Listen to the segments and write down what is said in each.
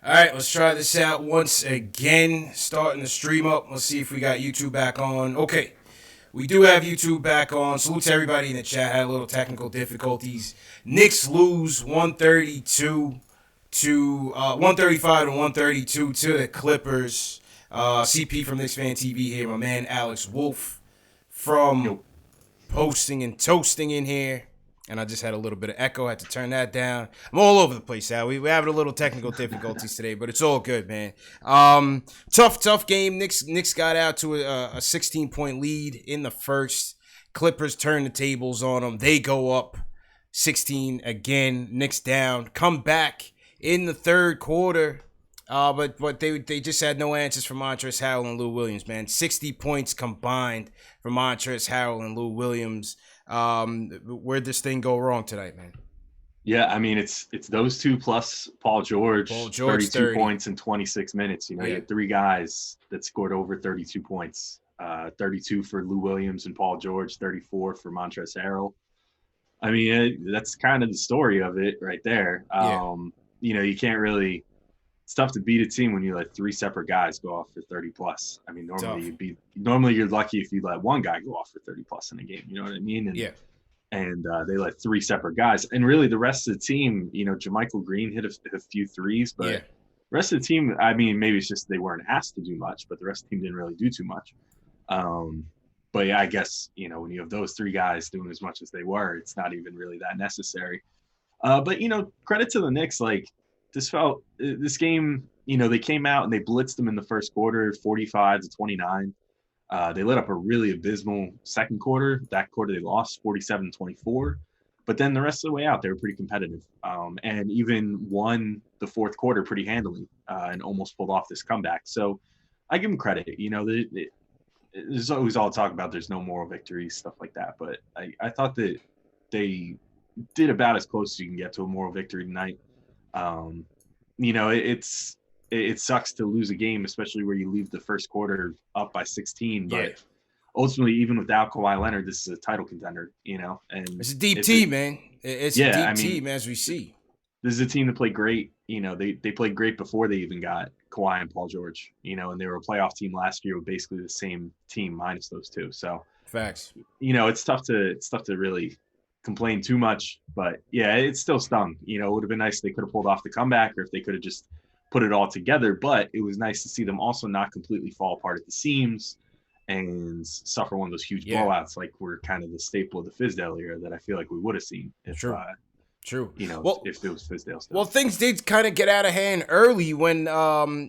All right, let's try this out once again. Starting the stream up. Let's see if we got YouTube back on. Okay, we do have YouTube back on. Salute to everybody in the chat. Had a little technical difficulties. Knicks lose 132 to 135 to 132 to the Clippers. CP from KnicksFanTV here. My man Alex Wolf from Posting and Toasting in here. And I just had a little bit of echo. Had to turn that down. I'm all over the place, Al. We're having a little technical difficulties today, but it's all good, man. Tough game. Knicks got out to a 16-point lead in the first. Clippers turn the tables on them. They go up 16 again. Knicks down. Come back in the third quarter. But they just had no answers for Montrezl Harrell and Lou Williams, man. 60 points combined for Montrezl Harrell and Lou Williams. Where'd this thing go wrong tonight, man? Yeah, I mean it's those two plus Paul George 32 30 points in 26 minutes. You know, you had three guys that scored over 32 points. 32 for Lou Williams and Paul George, 34 for Montrezl Harrell. I mean, that's kind of the story of it right there. You know, you can't really. It's tough to beat a team when you let three separate guys go off for 30 plus. I mean, normally you're lucky if you let one guy go off for 30 plus in a game. You know what I mean? And they let three separate guys. And really the rest of the team, you know, JaMychal Green hit a few threes, but the rest of the team, I mean, maybe it's just they weren't asked to do much, but the rest of the team didn't really do too much. But yeah, I guess, you know, when you have those three guys doing as much as they were, it's not even really that necessary. But, you know, credit to the Knicks, like, this game, you know, they came out and they blitzed them in the first quarter, 45-29. They let up a really abysmal second quarter. That quarter they lost 47-24. But then the rest of the way out, they were pretty competitive and even won the fourth quarter pretty handily and almost pulled off this comeback. So I give them credit. You know, there's always all talk about there's no moral victories, stuff like that. But I thought that they did about as close as you can get to a moral victory tonight. You know, it sucks to lose a game, especially where you leave the first quarter up by 16. But ultimately, even without Kawhi Leonard, this is a title contender, you know. And it's a deep team, man. It's a deep team, as we see. This is a team that played great. You know, they played great before they even got Kawhi and Paul George, you know, and they were a playoff team last year with basically the same team minus those two. So facts. You know, it's tough to really complain too much, but yeah, it still stung. You know, it would have been nice if they could have pulled off the comeback or if they could have just put it all together, but it was nice to see them also not completely fall apart at the seams and suffer one of those huge blowouts like were kind of the staple of the Fizdale era that I feel like we would have seen if True. You know, if it was Fizdale still. Well, things did kind of get out of hand early when,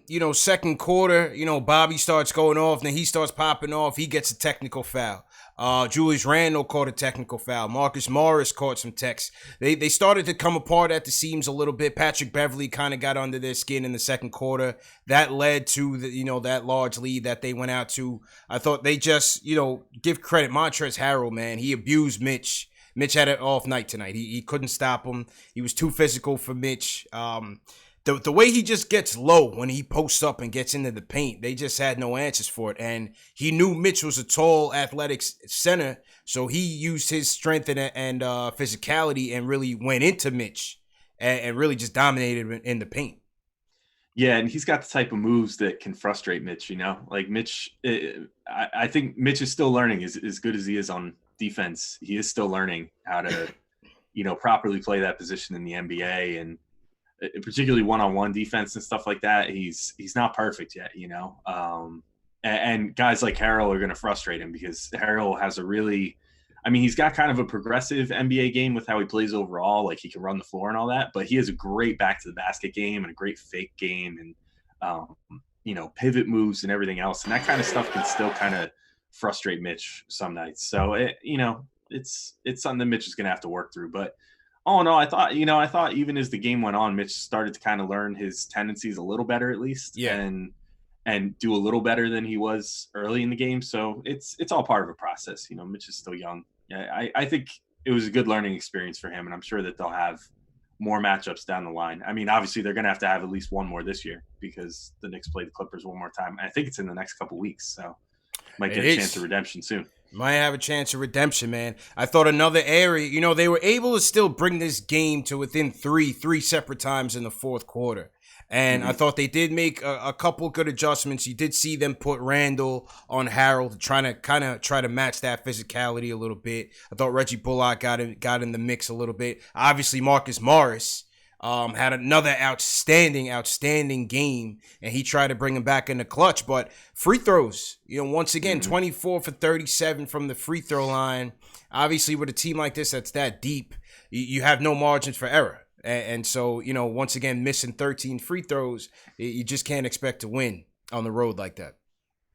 you know, second quarter, you know, Bobby starts going off, then he starts popping off. He gets a technical foul. Julius Randle caught a technical foul. Marcus Morris caught some techs. They started to come apart at the seams a little bit. Patrick Beverley kind of got under their skin in the second quarter. That led to that large lead that they went out to. I thought they just, you know, give credit. Montrezl Harrell, man, he abused Mitch. Mitch had an off night tonight. He couldn't stop him. He was too physical for Mitch. The way he just gets low when he posts up and gets into the paint, they just had no answers for it. And he knew Mitch was a tall, athletic center, so he used his strength and physicality and really went into Mitch and really just dominated in the paint. Yeah, and he's got the type of moves that can frustrate Mitch, you know? Like Mitch, I think Mitch is still learning as good as he is on defense. He is still learning how to, you know, properly play that position in the NBA and particularly one-on-one defense and stuff like that. He's not perfect yet, you know? And guys like Harrell are going to frustrate him because Harrell has he's got kind of a progressive NBA game with how he plays overall. Like he can run the floor and all that, but he has a great back to the basket game and a great fake game and, you know, pivot moves and everything else. And that kind of stuff can still kind of frustrate Mitch some nights. So, you know, it's something that Mitch is going to have to work through. But all in all, I thought even as the game went on, Mitch started to kind of learn his tendencies a little better at least. Yeah. And do a little better than he was early in the game. So it's all part of a process. You know, Mitch is still young. Yeah, I think it was a good learning experience for him, and I'm sure that they'll have more matchups down the line. I mean, obviously they're going to have at least one more this year because the Knicks play the Clippers one more time. I think it's in the next couple weeks, so might get a chance of redemption soon. Might have a chance of redemption, man. I thought another area, they were able to still bring this game to within three separate times in the fourth quarter. And I thought they did make a couple good adjustments. You did see them put Randall on Harold, trying to match that physicality a little bit. I thought Reggie Bullock got in the mix a little bit. Obviously, Marcus Morris had another outstanding game, and he tried to bring him back in the clutch. But free throws, once again, 24 for 37 from the free throw line. Obviously, with a team like this that's that deep, you have no margins for error. And so, once again, missing 13 free throws, you just can't expect to win on the road like that.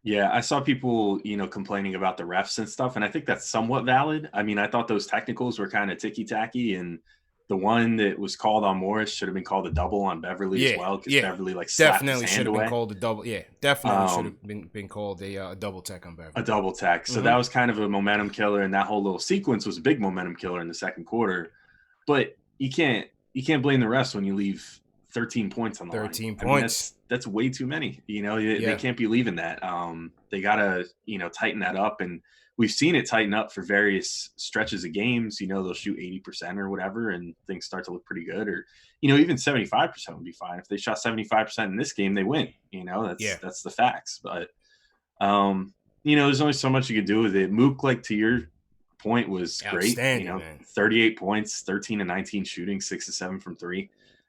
Yeah, I saw people, complaining about the refs and stuff, and I think that's somewhat valid. I mean, I thought those technicals were kind of ticky-tacky, and the one that was called on Morris should have been called a double on Beverly as well, because Beverly slapped definitely his should hand have away. been called a double. Yeah, definitely should have been called a double tech on Beverly. A double tech. So that was kind of a momentum killer, and that whole little sequence was a big momentum killer in the second quarter. But you can't blame the refs when you leave 13 points on the 13 line. points. I mean, that's way too many. They can't be leaving that. They gotta tighten that up, and we've seen it tighten up for various stretches of games. They'll shoot 80% or whatever, and things start to look pretty good. Or even 75% would be fine. If they shot 75% in this game, they win. That's the facts. But there's only so much you could do with it. Mook, like to your point, was great. 38 points, 13 and 19 shooting, 6 to 7 from three.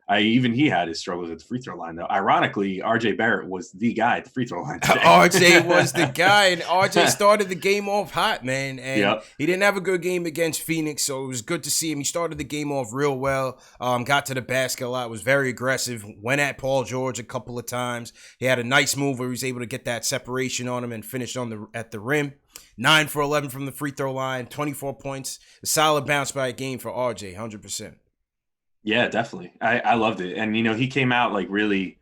He had his struggles at the free throw line, though. Ironically, RJ Barrett was the guy at the free throw line today. RJ was the guy, and RJ started the game off hot, man. And he didn't have a good game against Phoenix, so it was good to see him. He started the game off real well, got to the basket a lot, was very aggressive, went at Paul George a couple of times. He had a nice move where he was able to get that separation on him and finish at the rim. 9 for 11 from the free throw line, 24 points. A solid bounce back game for RJ, 100%. Yeah, definitely. I loved it. And, he came out like really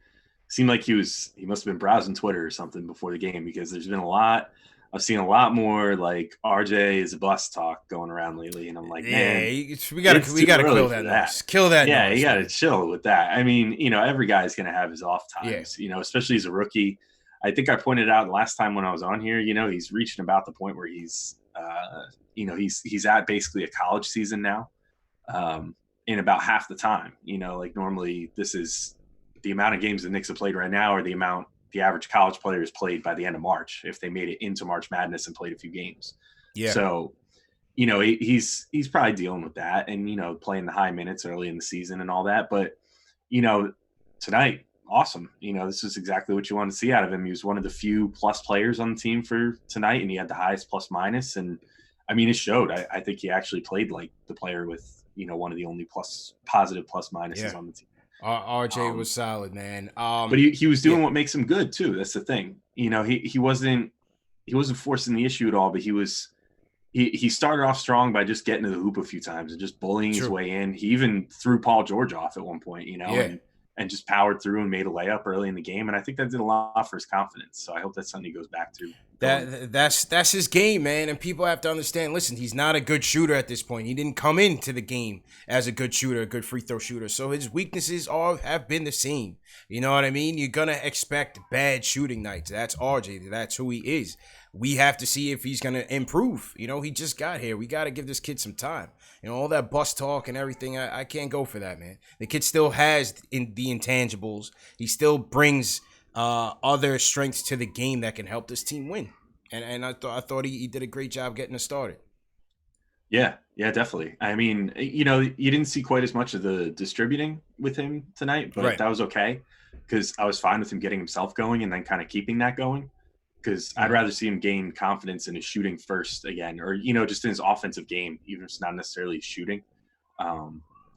seemed like he must have been browsing Twitter or something before the game, because there's been I've seen a lot more like RJ is a bust talk going around lately. And I'm like, man, we got to kill that noise. Kill that noise. Yeah, you got to chill with that. I mean, every guy's going to have his off times, especially as a rookie. I think I pointed out last time when I was on here, he's reaching about the point where he's at basically a college season now. In about half the time, like normally this is the amount of games the Knicks have played right now, or the amount the average college player has played by the end of March, if they made it into March Madness and played a few games. Yeah. So, he's probably dealing with that, and, playing the high minutes early in the season and all that. But, tonight, awesome. This is exactly what you want to see out of him. He was one of the few plus players on the team for tonight, and he had the highest plus minus. And I mean, it showed. I think he actually played like the player with, one of the only positive plus minuses on the team. RJ was solid, man. But he was doing what makes him good too. That's the thing. He wasn't forcing the issue at all, but he started off strong by just getting to the hoop a few times and just bullying his way in. He even threw Paul George off at one point, and just powered through and made a layup early in the game. And I think that did a lot for his confidence. So I hope that's something he goes back to. That's his game, man. And people have to understand, listen, he's not a good shooter at this point. He didn't come into the game as a good shooter, a good free throw shooter. So his weaknesses have been the same. You know what I mean? You're going to expect bad shooting nights. That's RJ. That's who he is. We have to see if he's going to improve. He just got here. We got to give this kid some time. All that bus talk and everything, I can't go for that, man. The kid still has the intangibles. He still brings other strengths to the game that can help this team win. And I thought he did a great job getting us started. Yeah, definitely. I mean, you didn't see quite as much of the distributing with him tonight, but that was okay, because I was fine with him getting himself going and then kind of keeping that going. Because I'd rather see him gain confidence in his shooting first again, or, just in his offensive game, even if it's not necessarily shooting.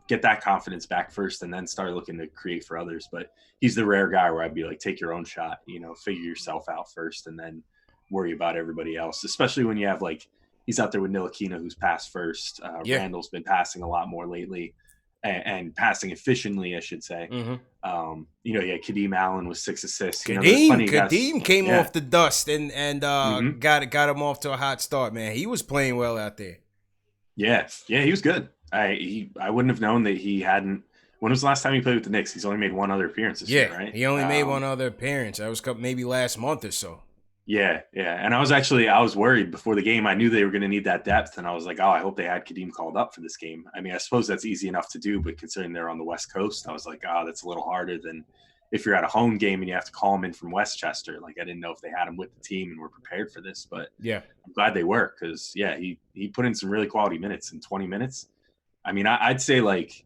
Get that confidence back first and then start looking to create for others. But he's the rare guy where I'd be like, take your own shot, figure yourself out first and then worry about everybody else, especially when you have he's out there with Ntilikina, who's passed first. Randall's been passing a lot more lately and passing efficiently, I should say. Kadeem Allen with 6 assists. Kadeem came off the dust and got him off to a hot start, man. He was playing well out there. Yeah, he was good. I wouldn't have known that he hadn't. When was the last time he played with the Knicks? He's only made one other appearance this year, right? He only made one other appearance. That was maybe last month or so. Yeah, and I was worried before the game. I knew they were going to need that depth, and I was like, oh, I hope they had Kadeem called up for this game. I mean, I suppose that's easy enough to do, but considering they're on the West Coast, I was like, oh, that's a little harder than if you're at a home game and you have to call him in from Westchester. Like, I didn't know if they had him with the team and were prepared for this, but Yeah, I'm glad they were because, yeah, he put in some really quality minutes in 20 minutes. I mean, I'd say, like,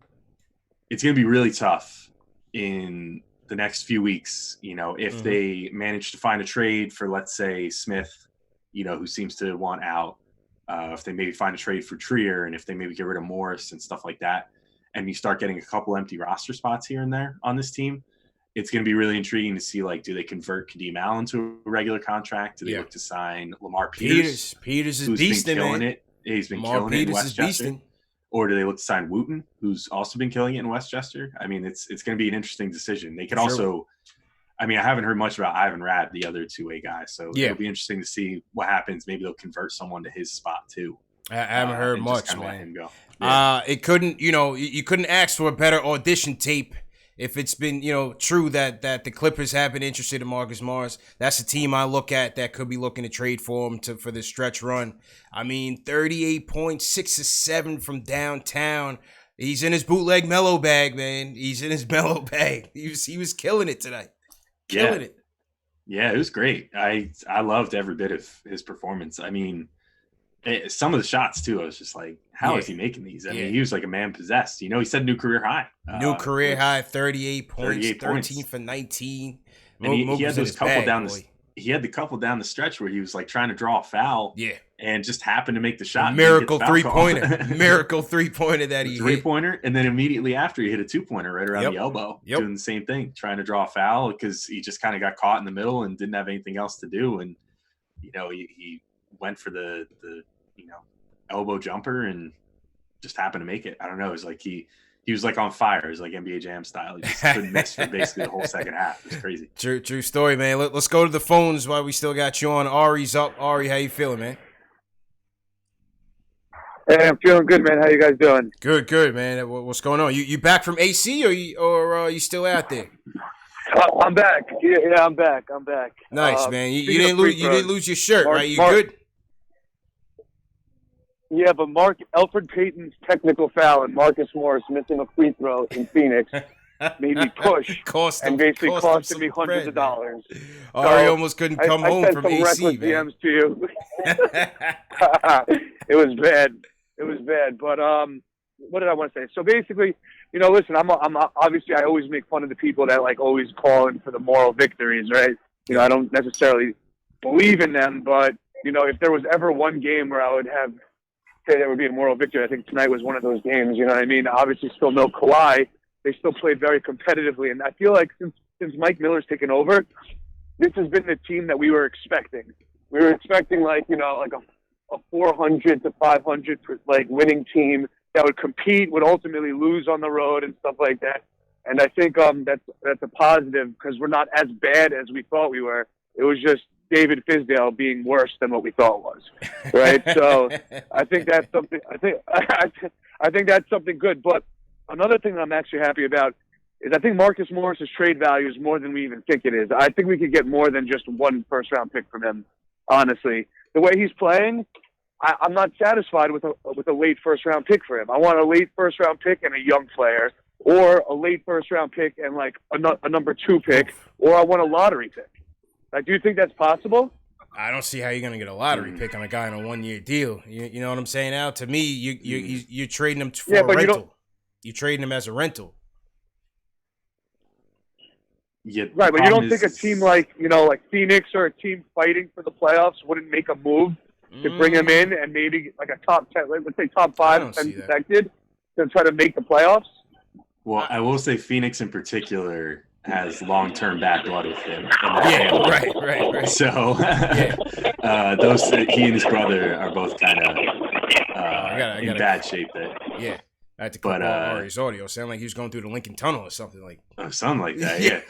it's going to be really tough in the next few weeks, if they manage to find a trade for, let's say, Smith, who seems to want out, if they maybe find a trade for Trier, and if they maybe get rid of Morris and stuff like that, and you start getting a couple empty roster spots here and there on this team, it's going to be really intriguing to see, like, do they convert Kadeem Allen to a regular contract? Do they look to sign Lamar Peters? Peters is who's beasting, been killing man. it. He's been Lamar killing Peters it in Westchester. Or do they look to sign Wooten, who's also been killing it in Westchester? I mean, it's going to be an interesting decision. They could also, I mean, I haven't heard much about Ivan Rabb, the other two-way guy, so it'll be interesting to see what happens. Maybe they'll convert someone to his spot too. I haven't heard much, just man. let him go. Yeah. It couldn't, you couldn't ask for a better audition tape if it's been, true that the Clippers have been interested in Marcus Morris. That's a team I look at that could be looking to trade for him for this stretch run. I mean, 38 points, 6 or 7 from downtown. He's in his bootleg mellow bag, man. He's in his mellow bag. He was killing it tonight. Killing it. Yeah, it was great. I loved every bit of his performance. I mean, some of the shots too, I was just like, how is he making these? I mean, he was like a man possessed. He set new career high. New career high, 38 points, 13 for 19. And he had those couple down he had the couple down the stretch where he was like trying to draw a foul. Yeah. And just happened to make the shot. Miracle 3-pointer. Miracle 3-pointer that he hit. 3-pointer. And then immediately after he hit a 2-pointer right around the elbow, doing the same thing, trying to draw a foul because he just kind of got caught in the middle and didn't have anything else to do. And, he went for the elbow jumper and just happened to make it. I don't know. It was like he was like on fire. It was like NBA Jam style. He just couldn't miss for basically the whole second half. It was crazy. True story, man. Let's go to the phones while we still got you on. Ari's up. Ari, how you feeling, man? Hey, I'm feeling good, man. How you guys doing? Good, man. What's going on? You back from AC or you still out there? I'm back. Yeah, I'm back. Nice, man. You didn't lose your shirt, right? You good? Yeah, but Elfrid Payton's technical foul and Marcus Morris missing a free throw in Phoenix made me push cost him me hundreds of dollars. Ari almost couldn't come home from AC, man. DMs to you. It was bad. But what did I want to say? So basically, listen, I'm obviously I always make fun of the people that like always call in for the moral victories, right? I don't necessarily believe in them, but if there was ever one game where I would say there would be a moral victory, I think tonight was one of those games. You know what I mean? Obviously, still no Kawhi. They still played very competitively, and I feel like since Mike Miller's taken over, this has been the team that we were expecting. We were expecting like a 400 to 500 like winning team that would compete, would ultimately lose on the road and stuff like that. And I think that's a positive because we're not as bad as we thought we were. It was just David Fizdale being worse than what we thought was, right? So I think that's something. I think that's something good. But another thing I'm actually happy about is I think Marcus Morris's trade value is more than we even think it is. I think we could get more than just one first-round pick from him. Honestly, the way he's playing, I'm not satisfied with a late first-round pick for him. I want a late first-round pick and a young player, or a late first-round pick and like a number 2 pick, or I want a lottery pick. Do you think that's possible? I don't see how you're going to get a lottery pick on a guy on a 1-year deal. You know what I'm saying, Al? To me, you're trading him for a rental. You're trading him as a rental. Yeah, right, but you don't think a team like Phoenix or a team fighting for the playoffs wouldn't make a move to bring him in and maybe like a top 10, let's say top 5, 10 protected to try to make the playoffs? Well, I will say Phoenix in particular has long-term bad blood with him. Right. So he and his brother are both kind of in bad shape there. Yeah. I had to cut Ari's audio. Sound like he was going through the Lincoln Tunnel or something like. Something like that, yeah.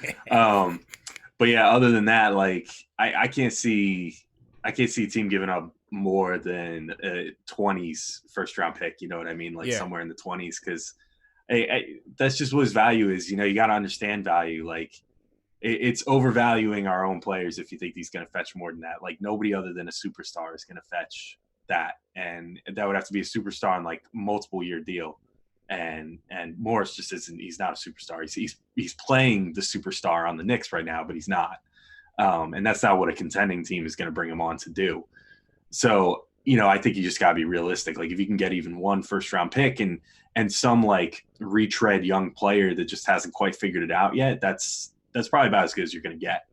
But yeah, other than that, like I can't see a team giving up more than a 20s first round pick. You know what I mean? Like somewhere in the 20s, because that's just what his value is. You got to understand value. Like it's overvaluing our own players if you think he's going to fetch more than that. Like nobody other than a superstar is going to fetch that, and that would have to be a superstar on like multiple year deal. And Morris just isn't. He's not a superstar. He's playing the superstar on the Knicks right now, but he's not. And that's not what a contending team is going to bring him on to do. So, I think you just got to be realistic. Like if you can get even one first round pick and some like retread young player that just hasn't quite figured it out yet, that's probably about as good as you're going to get.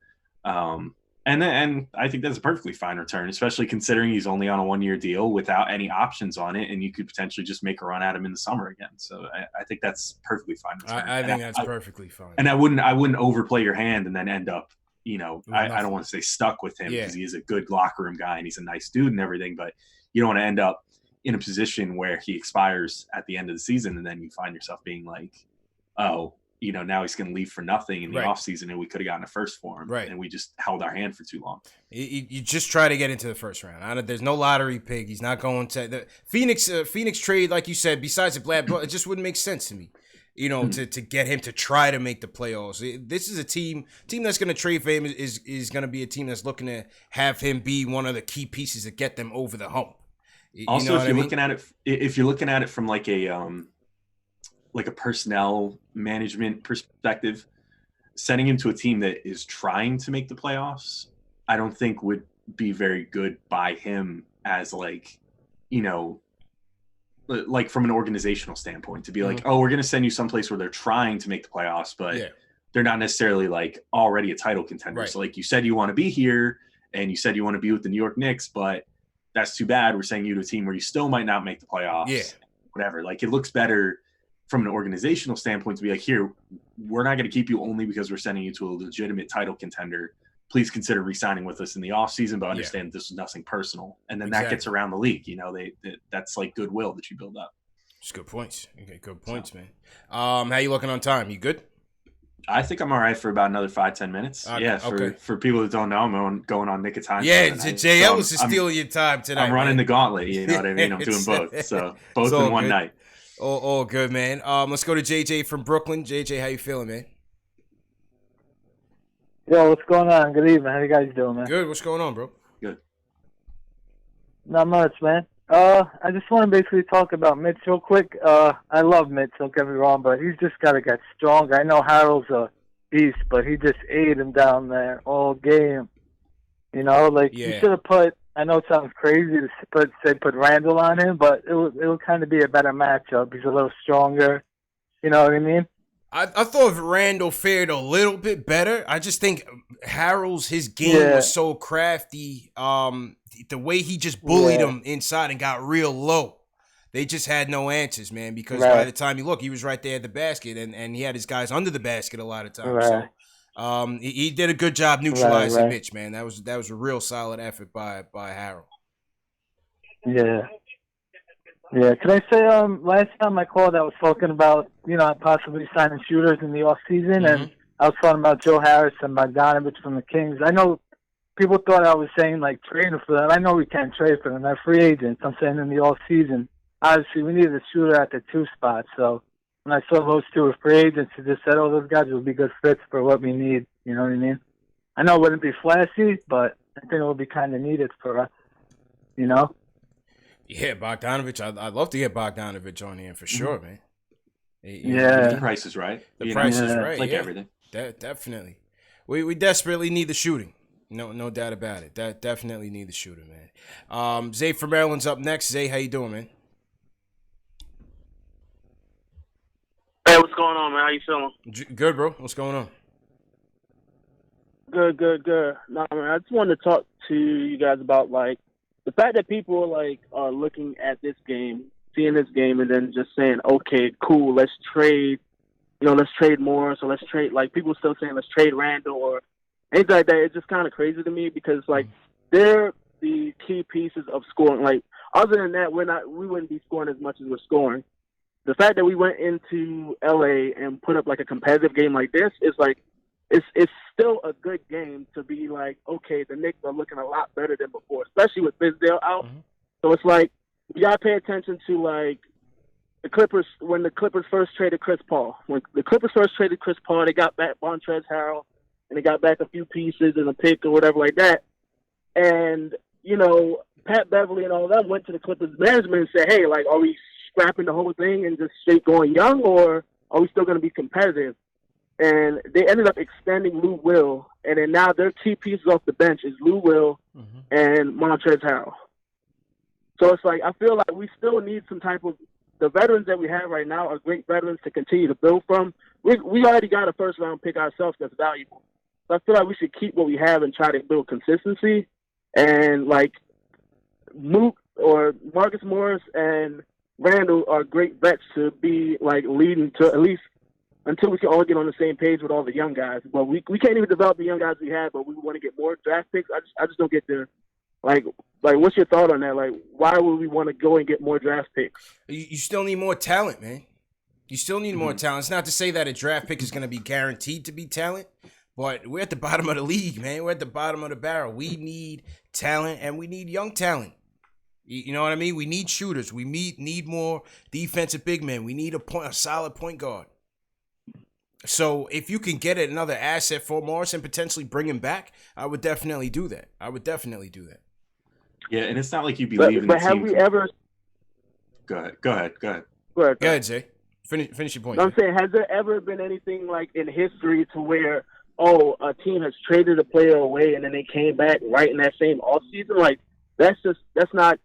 And I think that's a perfectly fine return, especially considering he's only on a 1-year deal without any options on it, and you could potentially just make a run at him in the summer again. So I think that's perfectly fine return. I think that's perfectly fine. And I wouldn't overplay your hand and then end up, I don't want to say stuck with him because he is a good locker room guy and he's a nice dude and everything, but you don't want to end up in a position where he expires at the end of the season and then you find yourself being like, oh, now he's going to leave for nothing in the offseason and we could have gotten a first for him. Right. And we just held our hand for too long. You just try to get into the first round. There's no lottery pick. He's not going to the Phoenix trade, like you said, besides the black, it just wouldn't make sense to me. To get him to try to make the playoffs. This is a team that's going to trade for him is going to be a team that's looking to have him be one of the key pieces to get them over the hump. Also, if you're looking at it from like a personnel management perspective, sending him to a team that is trying to make the playoffs, I don't think would be very good by him as like from an organizational standpoint to be like, oh, we're going to send you someplace where they're trying to make the playoffs, but they're not necessarily like already a title contender. Right. So like you said, you want to be here and you said you want to be with the New York Knicks, but that's too bad. We're sending you to a team where you still might not make the playoffs. Yeah. Whatever. Like it looks better from an organizational standpoint to be like, here, we're not going to keep you only because we're sending you to a legitimate title contender. Please consider re-signing with us in the offseason, but understand this is nothing personal. And then that gets around the league. That's like goodwill that you build up. It's good points. Okay, good points, man. How you looking on time? You good? I think I'm all right for about another 5-10 minutes. For people that don't know, I'm going on Nick of Time. Yeah, JL was just stealing your time tonight. I'm running the gauntlet, you know what I mean? I'm doing both. So both in one night. Oh, good, man. Let's go to JJ from Brooklyn. JJ, how you feeling, man? Yo, what's going on? Good evening. How you guys doing, man? Good. What's going on, bro? Good. Not much, man. I just want to basically talk about Mitch real quick. I love Mitch, don't get me wrong, but he's just got to get stronger. I know Harold's a beast, but he just ate him down there all game. You should have put, I know it sounds crazy to put Randall on him, but it will kind of be a better matchup. He's a little stronger. You know what I mean? I thought Randall fared a little bit better. I just think Harold's, his game was so crafty. The way he just bullied him inside and got real low. They just had no answers, man, because by the time you look, he was right there at the basket, and he had his guys under the basket a lot of times. Right. So he did a good job neutralizing Mitch, man. That was a real solid effort by Harold. Yeah. Yeah, can I say last time I called I was talking about, possibly signing shooters in the off season and I was talking about Joe Harris and Bogdanovich from the Kings. I know people thought I was saying like trading for them. I know we can't trade for them. They're free agents. I'm saying in the off season. Obviously we needed a shooter at the 2 spot. So when I saw those two were free agents, I just said, those guys would be good fits for what we need. You know what I mean? I know it wouldn't be flashy, but I think it would be kind of needed for us, Yeah, Bogdanovich. I'd love to get Bogdanovich on here for sure, man. The price is right. The price is right. Like everything. Definitely. We desperately need the shooting. No doubt about it. Definitely need the shooter, man. Zay from Maryland's up next. Zay, how you doing, man? Hey, what's going on, man? How you feeling? Good, bro. What's going on? Good. No, man, I just wanted to talk to you guys about the fact that people are looking at this game, seeing this game, and then just saying, "Okay, cool, let's trade. Let's trade more. So let's trade." People still saying, "Let's trade Randall," or anything like that. It's just kind of crazy to me because they're the key pieces of scoring. Other than that, we wouldn't be scoring as much as we're scoring. The fact that we went into LA and put up a competitive game like this is it's still a good game to be okay, the Knicks are looking a lot better than before, especially with Fizdale out. Mm-hmm. So it's you gotta pay attention to the Clippers when the Clippers first traded Chris Paul. When the Clippers first traded Chris Paul, they got back Montrezl Harrell and they got back a few pieces and a pick or whatever like that. And, you know, Pat Beverly and all of them went to the Clippers management and said, hey, like, are we scrapping the whole thing and just straight going young, or are we still going to be competitive? And they ended up extending Lou Will, and then now their key pieces off the bench is Lou Will and Montrezl Harrell. So it's like, I feel like we still need some type of, the veterans that we have right now are great veterans to continue to build from. We already got a first-round pick ourselves that's valuable. So I feel like we should keep what we have and try to build consistency. And, like, Mook or Marcus Morris and Randall are great vets to be, like, leading to at least until we can all get on the same page with all the young guys. But we can't even develop the young guys we have, but we want to get more draft picks. I just don't get there. Like, what's your thought on that? Like, why would we want to go and get more draft picks? You still need more talent, man. You still need more talent. It's not to say that a draft pick is going to be guaranteed to be talent, but we're at the bottom of the league, man. We're at the bottom of the barrel. We need talent, and we need young talent. You know what I mean? We need shooters. We need more defensive big men. We need a solid point guard. So if you can get another asset for Morris and potentially bring him back, I would definitely do that. Yeah, and it's not like you believe in the team. But have we ever? Go ahead. Go ahead, Zay. Finish your point. I'm saying, has there ever been anything like in history to where, a team has traded a player away and then they came back right in that same offseason? Like, that's not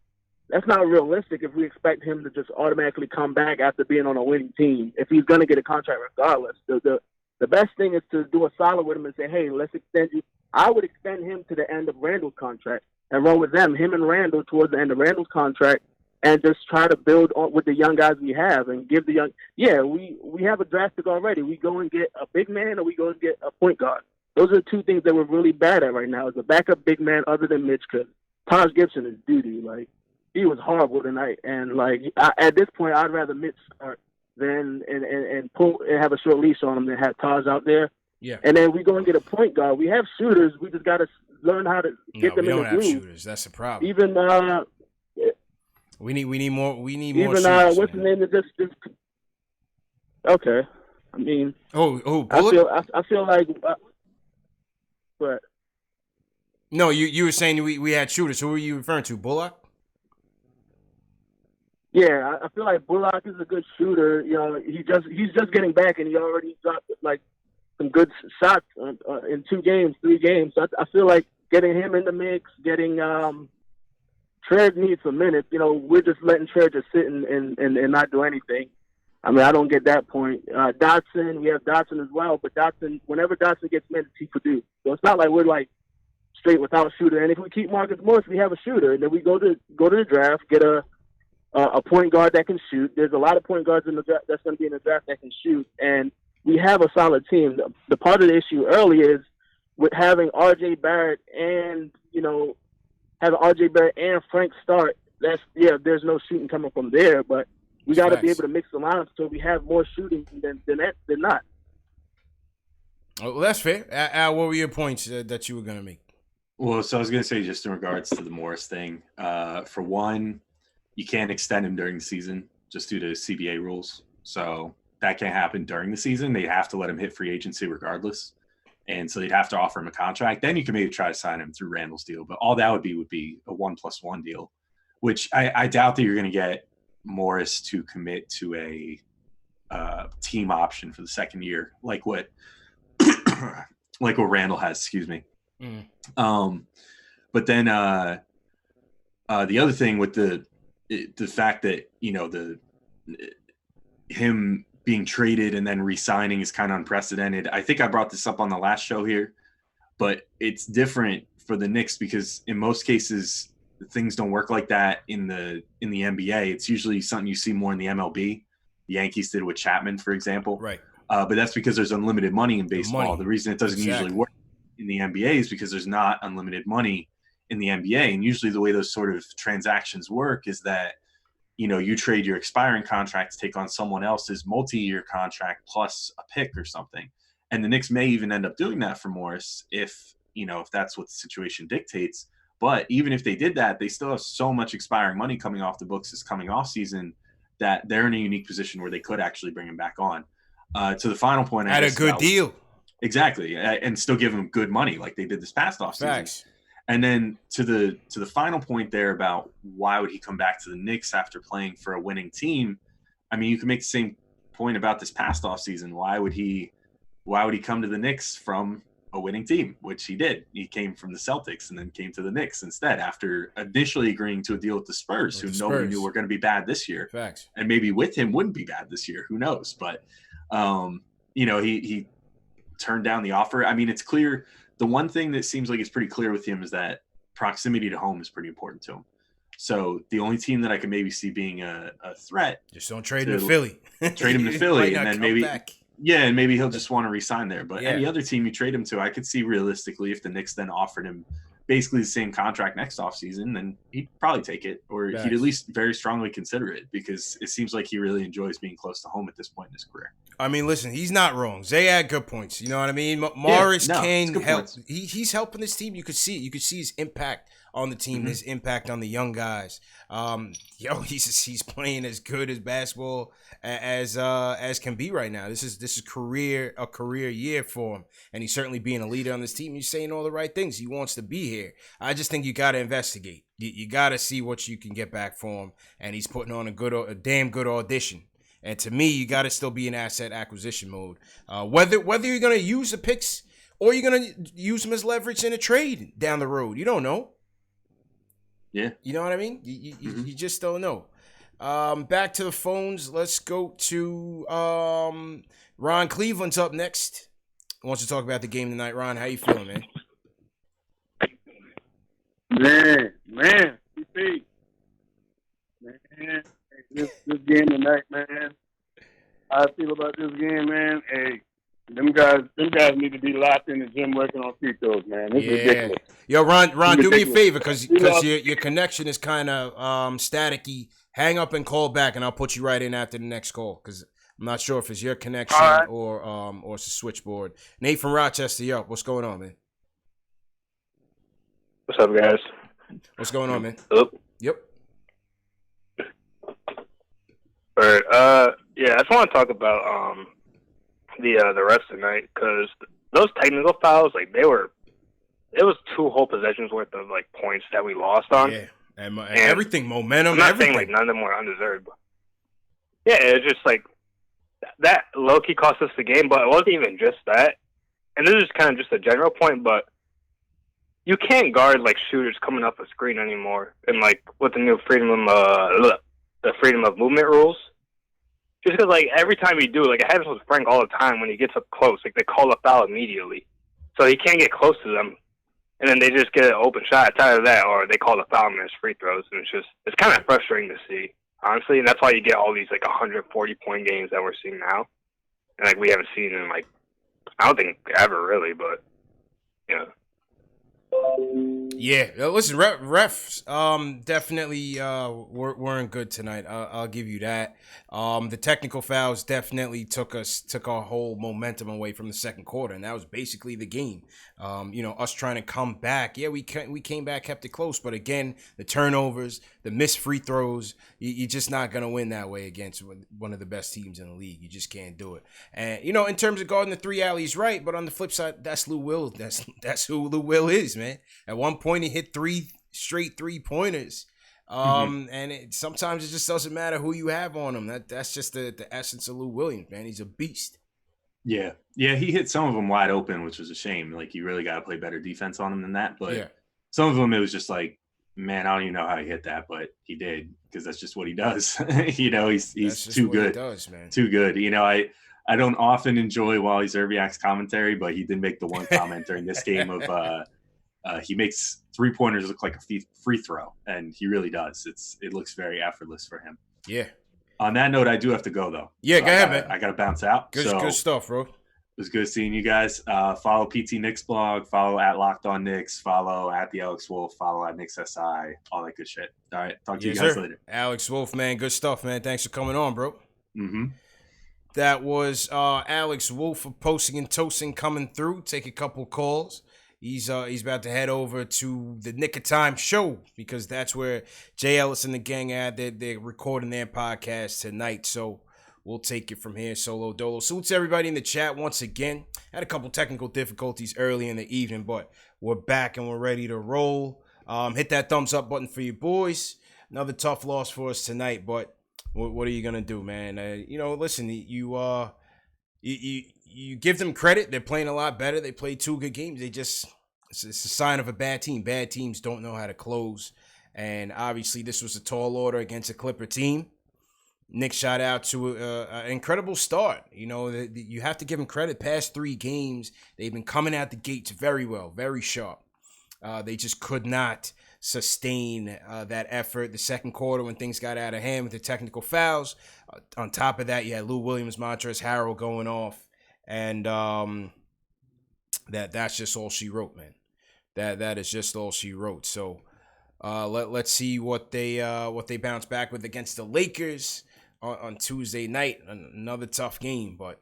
realistic if we expect him to just automatically come back after being on a winning team. If he's going to get a contract regardless, the best thing is to do a solid with him and say, hey, let's extend you. I would extend him to the end of Randall's contract and run with him and Randall towards the end of Randall's contract, and just try to build on with the young guys we have and give the young. Yeah, we have a draft pick already. We go and get a big man, or we go and get a point guard. Those are the two things that we're really bad at right now, is a backup big man other than Mitch, because Taj Gibson is doo-doo. Like, he was horrible tonight. And, like, at this point, I'd rather Mitch start than and pull and have a short leash on him than have Taj out there. Yeah. And then we go and get a point guard. We have shooters. We just got to learn how to get them in the groove. We don't have shooters. That's the problem. Even we need more. We need even, more. Shooters, what's the name of this? Okay. I mean. Bullock? I feel like. But. No, you were saying we had shooters. Who were you referring to? Bullock? Yeah, I feel like Bullock is a good shooter. You know, he's just getting back, and he already dropped like some good shots in 3 games. So I feel like getting him in the mix, getting Trez needs some minutes. You know, we're just letting Trez just sit and not do anything. I mean, I don't get that point. Dotson, we have Dotson as well, but whenever Dotson gets minutes, he produces. So it's not like we're like straight without a shooter. And if we keep Marcus Morris, we have a shooter, and then we go to the draft, get a point guard that can shoot. There's a lot of point guards in the draft that's going to be in the draft that can shoot, and we have a solid team. The part of the issue early is with having R.J. Barrett and, having R.J. Barrett and Frank start. There's no shooting coming from there, but we got to be able to mix the lineups so we have more shooting than not. Oh, well, that's fair. Al, what were your points that you were going to make? Well, so I was going to say, just in regards to the Morris thing, for one, you can't extend him during the season just due to CBA rules. So that can't happen during the season. They have to let him hit free agency regardless. And so they'd have to offer him a contract. Then you can maybe try to sign him through Randall's deal. But all that would be a 1+1 deal, which I doubt that you're going to get Morris to commit to a team option for the second year, like what Randall has, excuse me. But then the other thing with the fact that, him being traded and then re-signing is kind of unprecedented. I think I brought this up on the last show here, but it's different for the Knicks because in most cases things don't work like that in the NBA. It's usually something you see more in the MLB. The Yankees did with Chapman, for example. Right. But that's because there's unlimited money in baseball. The reason it doesn't usually work in the NBA is because there's not unlimited money in the NBA. And usually the way those sort of transactions work is that, you trade your expiring contract to take on someone else's multi-year contract plus a pick or something. And the Knicks may even end up doing that for Morris if that's what the situation dictates. But even if they did that, they still have so much expiring money coming off the books this coming off season that they're in a unique position where they could actually bring him back on. To the final point, at a good deal. Exactly, and still give him good money like they did this past offseason. Facts. And then to the final point there about why would he come back to the Knicks after playing for a winning team? I mean, you can make the same point about this past offseason. Why would he come to the Knicks from a winning team, which he did? He came from the Celtics and then came to the Knicks instead after initially agreeing to a deal with the Spurs, who nobody knew were going to be bad this year. Facts. And maybe with him wouldn't be bad this year. Who knows? But, he turned down the offer. I mean, it's clear. The one thing that seems like it's pretty clear with him is that proximity to home is pretty important to him. So the only team that I could maybe see being a threat. Just don't trade him to Philly. Trade him to Philly, and then maybe back. Yeah, and maybe he'll just want to re-sign there. But any other team you trade him to, I could see realistically if the Knicks then offered him basically the same contract next offseason, then he'd probably take it, or he'd at least very strongly consider it, because it seems like he really enjoys being close to home at this point in his career. I mean, listen, he's not wrong. Zay had good points. You know what I mean? Morris Kane help. He's helping this team. You could see it. You could see his impact on the team, his impact on the young guys. He's playing as good as basketball as can be right now. This is a career year for him, and he's certainly being a leader on this team. He's saying all the right things. He wants to be here. I just think you got to investigate. You got to see what you can get back for him, and he's putting on a damn good audition. And to me, you got to still be in asset acquisition mode. Whether you're going to use the picks or you're going to use them as leverage in a trade down the road, you don't know. Yeah. You know what I mean? You just don't know. Back to the phones. Let's go to Ron. Cleveland's up next. Wants to talk about the game tonight. Ron, how you feeling, man? Man, CP. Man, this game tonight, man. How I feel about this game, man. Hey, them guys need to be locked in the gym working on free throws, man. This is ridiculous. Yo, Ron, do me a favor, because your connection is kind of staticky. Hang up and call back, and I'll put you right in after the next call, because I'm not sure if it's your connection or it's a switchboard. Nate from Rochester, yo, what's going on, man? What's up, guys? What's going on, man? Yep. All right. Yeah, I just want to talk about the rest of the night, because those technical fouls, like it was 2 whole possessions worth of like points that we lost on. Yeah, and everything, momentum. I'm not everything. saying like none of them were undeserved. But yeah, it's just like that low key cost us the game, but it wasn't even just that. And this is kind of just a general point, but you can't guard like shooters coming up a screen anymore, and like with the new freedom of movement rules. Just because, like, every time you do, like, it happens with Frank all the time when he gets up close. Like, they call a foul immediately. So he can't get close to them. And then they just get an open shot. It's either that or they call the foul and miss free throws. And it's kind of frustrating to see, honestly. And that's why you get all these, like, 140-point games that we're seeing now. And, like, we haven't seen in, like, I don't think ever really, but, you know. Yeah, listen, refs definitely weren't good tonight. I'll give you that. The technical fouls definitely took our whole momentum away from the second quarter, and that was basically the game. Us trying to come back. Yeah, we came back, kept it close, but again, the turnovers, the missed free throws, you're just not gonna win that way against one of the best teams in the league. You just can't do it. And in terms of guarding the 3 alleys, right? But on the flip side, that's Lou Will. That's who Lou Will is, man. At one point, he hit 3 straight 3-pointers. And sometimes it just doesn't matter who you have on him. That's just the essence of Lou Williams, man. He's a beast. Yeah, he hit some of them wide open, which was a shame. Like, you really got to play better defense on him than that. But some of them, it was just like, man, I don't even know how he hit that, but he did, because that's just what he does. He's too good. He does, man. Too good. I don't often enjoy Wally Zerbiak's commentary, but he did make the one comment during this game of he makes 3-pointers look like a free throw, and he really does. It looks very effortless for him. Yeah. On that note, I do have to go, though. Yeah, go ahead, man. I got to bounce out. Good stuff, bro. It was good seeing you guys. Follow PT Knicks blog, follow at Locked On Knicks, follow at the Alex Wolf, follow at Knicks SI, all that good shit. All right, talk to you guys later. Alex Wolf, man, good stuff, man. Thanks for coming on, bro. That was Alex Wolf of Posting and Toasting coming through. Take a couple calls. He's about to head over to the Nick of Time show, because that's where Jay Ellis and the gang are. They're recording their podcast tonight. So we'll take it from here. Solo Dolo. Salutes everybody in the chat once again. Had a couple technical difficulties early in the evening, but we're back and we're ready to roll. Hit that thumbs up button for you boys. Another tough loss for us tonight, but what are you gonna do, man? Listen, you give them credit. They're playing a lot better. They played 2 good games. It's a sign of a bad team. Bad teams don't know how to close. And obviously, this was a tall order against a Clipper team. Knicks shot out to an incredible start. You have to give them credit. Past 3 games, they've been coming out the gates very well, very sharp. They just could not sustain that effort. The second quarter, when things got out of hand with the technical fouls. On top of that, you had Lou Williams, Montrezl Harrell going off. And that's just all she wrote, man. That is just all she wrote. So let's see what they bounce back with against the Lakers on Tuesday night. Another tough game, but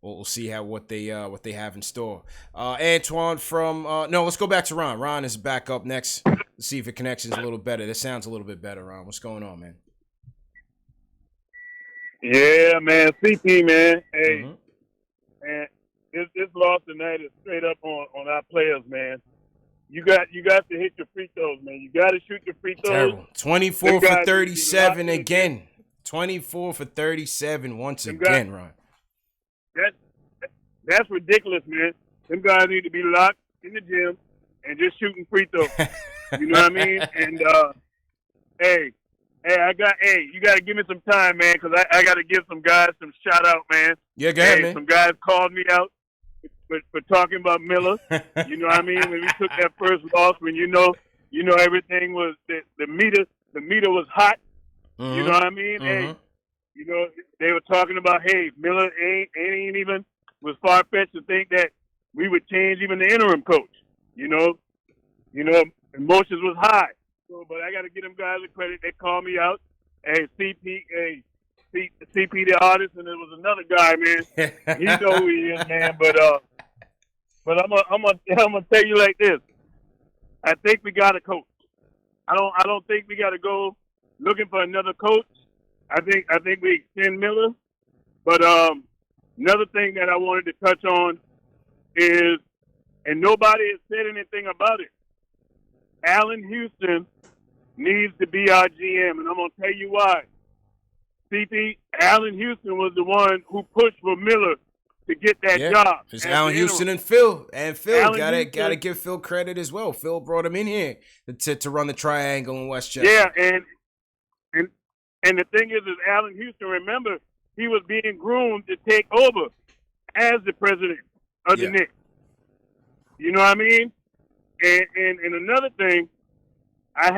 we'll see what they have in store. Antoine from let's go back to Ron. Ron is back up next. Let's see if the connection's a little better. This sounds a little bit better, Ron. What's going on, man? Yeah, man. CP, man. Hey, man, this loss tonight is straight up on our players, man. You got to hit your free throws, man. You got to shoot your free throws. Terrible. 24 for 37 again. 24 for 37 once again, Ron. That's ridiculous, man. Them guys need to be locked in the gym and just shooting free throws. You know what I mean? And you got to give me some time, man, because I got to give some guys some shout out, man. Yeah, go ahead, man. Some guys called me out for talking about Miller. You know what I mean? When we took that first loss, when you know everything was the meter was hot. Mm-hmm. You know what I mean? Mm-hmm. Hey, they were talking about, hey, Miller ain't even was far fetched to think that we would change even the interim coach. Emotions was high. So, but I got to give them guys the credit. They called me out. Hey, CP the artist, and there was another guy, man. He know who he is, man. But I'm gonna tell you like this. I think we got a coach. I don't think we got to go looking for another coach. I think we extend Miller. But another thing that I wanted to touch on is, and nobody has said anything about it, Allen Houston needs to be our GM, and I'm going to tell you why. CP, Allen Houston was the one who pushed for Miller to get that job. It's Allen Houston and Phil. And Phil, gotta give Phil credit as well. Phil brought him in here to run the triangle in Westchester. Yeah, and the thing is Allen Houston, remember, he was being groomed to take over as the president of the Knicks. You know what I mean? And another thing, I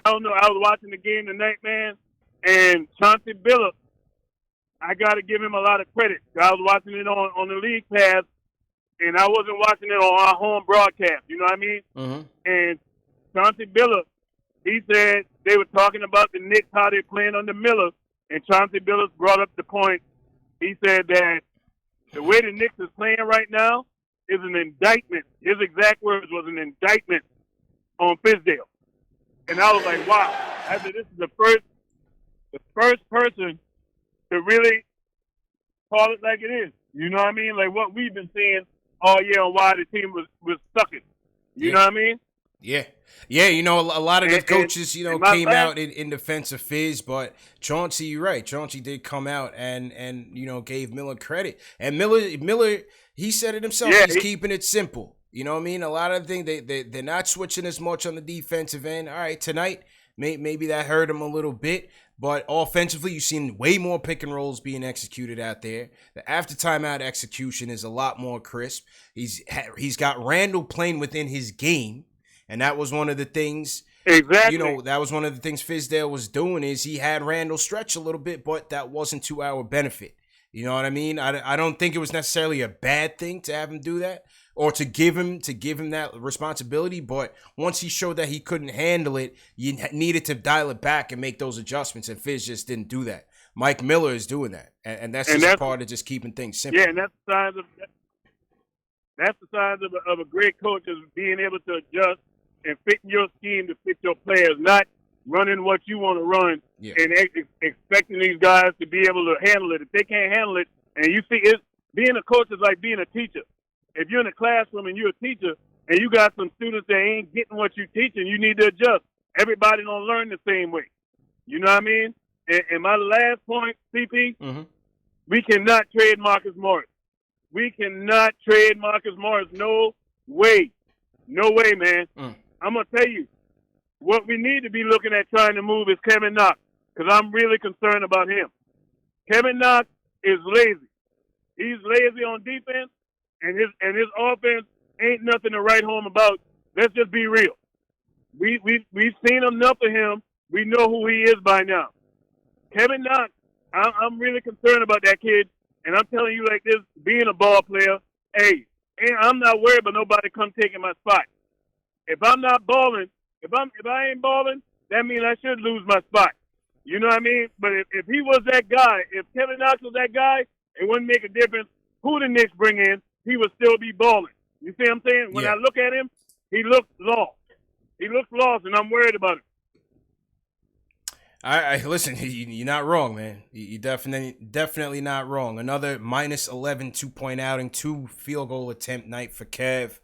don't know, I was watching the game tonight, man, and Chauncey Billups, I got to give him a lot of credit. I was watching it on the league pass, and I wasn't watching it on our home broadcast, you know what I mean? Mm-hmm. And Chauncey Billups, he said they were talking about the Knicks, how they're playing under Miller, and Chauncey Billups brought up the point. He said that the way the Knicks is playing right now is an indictment. His exact words was an indictment on Fizdale. And I was like, wow. I said, this is the first person to really call it like it is. You know what I mean? Like what we've been seeing all year on why the team was sucking. You know what I mean? Yeah. Yeah, a lot of the coaches, came out in defense of Fizz, but Chauncey, you're right. Chauncey did come out and gave Miller credit. And Miller, he said it himself. Yeah, he's keeping it simple. You know what I mean? A lot of the things, they're not switching as much on the defensive end. All right, tonight, maybe that hurt him a little bit. But offensively, you've seen way more pick and rolls being executed out there. The after timeout execution is a lot more crisp. He's got Randall playing within his game. And that was one of the things, exactly. That was one of the things Fizdale was doing is he had Randall stretch a little bit, but that wasn't to our benefit. You know what I mean? I don't think it was necessarily a bad thing to have him do that or to give him that responsibility. But once he showed that he couldn't handle it, you needed to dial it back and make those adjustments. And Fizz just didn't do that. Mike Miller is doing that, and that's just part of just keeping things simple. Yeah, and that's the signs of a great coach is being able to adjust and fit your scheme to fit your players, not running what you want to run and expecting these guys to be able to handle it. If they can't handle it, and you see, being a coach is like being a teacher. If you're in a classroom and you're a teacher and you got some students that ain't getting what you're teaching, you need to adjust. Everybody don't learn the same way. You know what I mean? And my last point, CP, we cannot trade Marcus Morris. We cannot trade Marcus Morris. No way. No way, man. I'm going to tell you, what we need to be looking at trying to move is Kevin Knox, because I'm really concerned about him. Kevin Knox is lazy. He's lazy on defense, and his offense ain't nothing to write home about. Let's just be real. We've seen enough of him. We know who he is by now. Kevin Knox, I'm really concerned about that kid, and I'm telling you like this, being a ball player, hey, I'm not worried about nobody come taking my spot. If I'm not balling, if I ain't balling, that means I should lose my spot. You know what I mean? But if he was that guy, if Kevin Knox was that guy, it wouldn't make a difference who the Knicks bring in. He would still be balling. You see what I'm saying? When I look at him, he looks lost. He looks lost, and I'm worried about him. I listen. You're not wrong, man. You definitely not wrong. Another minus 11 2-point outing, 2 field goal attempt night for Kev.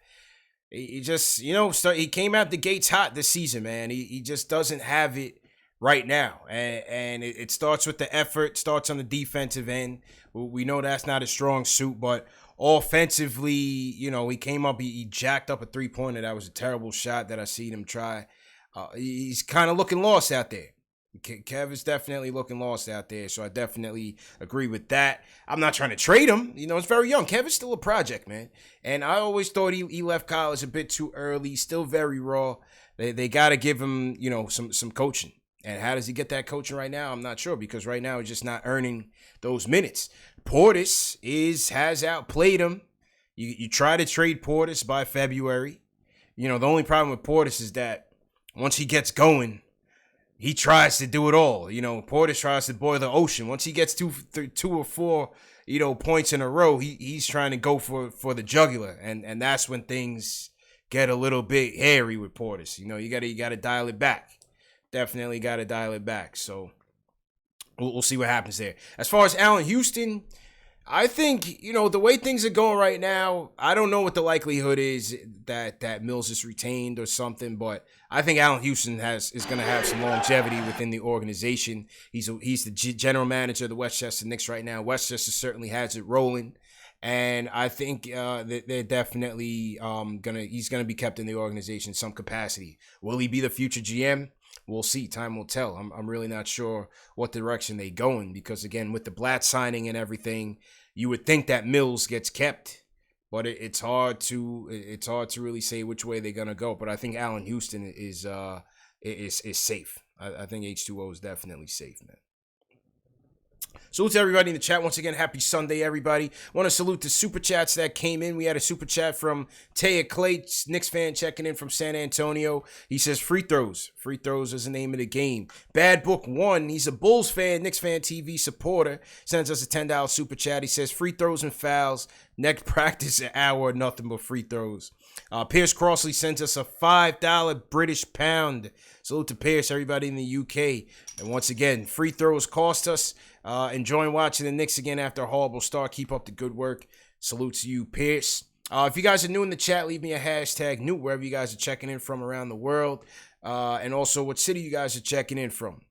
He just, he came out the gates hot this season, man. He just doesn't have it right now, and it starts with the effort. Starts on the defensive end. We know that's not a strong suit, but offensively, he came up. He jacked up a 3-pointer. That was a terrible shot that I seen him try. He's kind of looking lost out there. Kev is definitely looking lost out there, so I definitely agree with that. I'm not trying to trade him. It's very young. Kev is still a project, man. And I always thought he left college a bit too early. Still very raw. They got to give him, some coaching. And how does he get that coaching right now? I'm not sure, because right now he's just not earning those minutes. Portis has outplayed him. You try to trade Portis by February. The only problem with Portis is that once he gets going, he tries to do it all. Portis tries to boil the ocean. Once he gets 2 or 4, points in a row, he's trying to go for the jugular, and that's when things get a little bit hairy with Portis. You gotta dial it back. Definitely gotta dial it back. So we'll see what happens there. As far as Allen Houston, I think, the way things are going right now, I don't know what the likelihood is that Mills is retained or something, but I think Allen Houston is going to have some longevity within the organization. He's the general manager of the Westchester Knicks right now. Westchester certainly has it rolling, and I think that they're definitely he's going to be kept in the organization in some capacity. Will he be the future GM? We'll see. Time will tell. I'm really not sure what direction they go in, because again, with the Blatt signing and everything, you would think that Mills gets kept, but it's hard to really say which way they're gonna go. But I think Allen Houston is safe. I think H2O is definitely safe, man. Salute to everybody in the chat. Once again, happy Sunday, everybody. Want to salute the super chats that came in. We had a super chat from Taya Clay, Knicks fan, checking in from San Antonio. He says free throws. Free throws is the name of the game. Bad Book 1, he's a Bulls fan, KnicksFanTV supporter. Sends us a $10 super chat. He says free throws and fouls. Next practice an hour, nothing but free throws. Pierce Crossley sends us a $5 British pound. Salute to Pierce, everybody in the UK. And once again, free throws cost us. Enjoying watching the Knicks again after a horrible start. Keep up the good work. Salute to you, Pierce. If you guys are new in the chat, leave me a hashtag new wherever you guys are checking in from around the world. And also what city you guys are checking in from.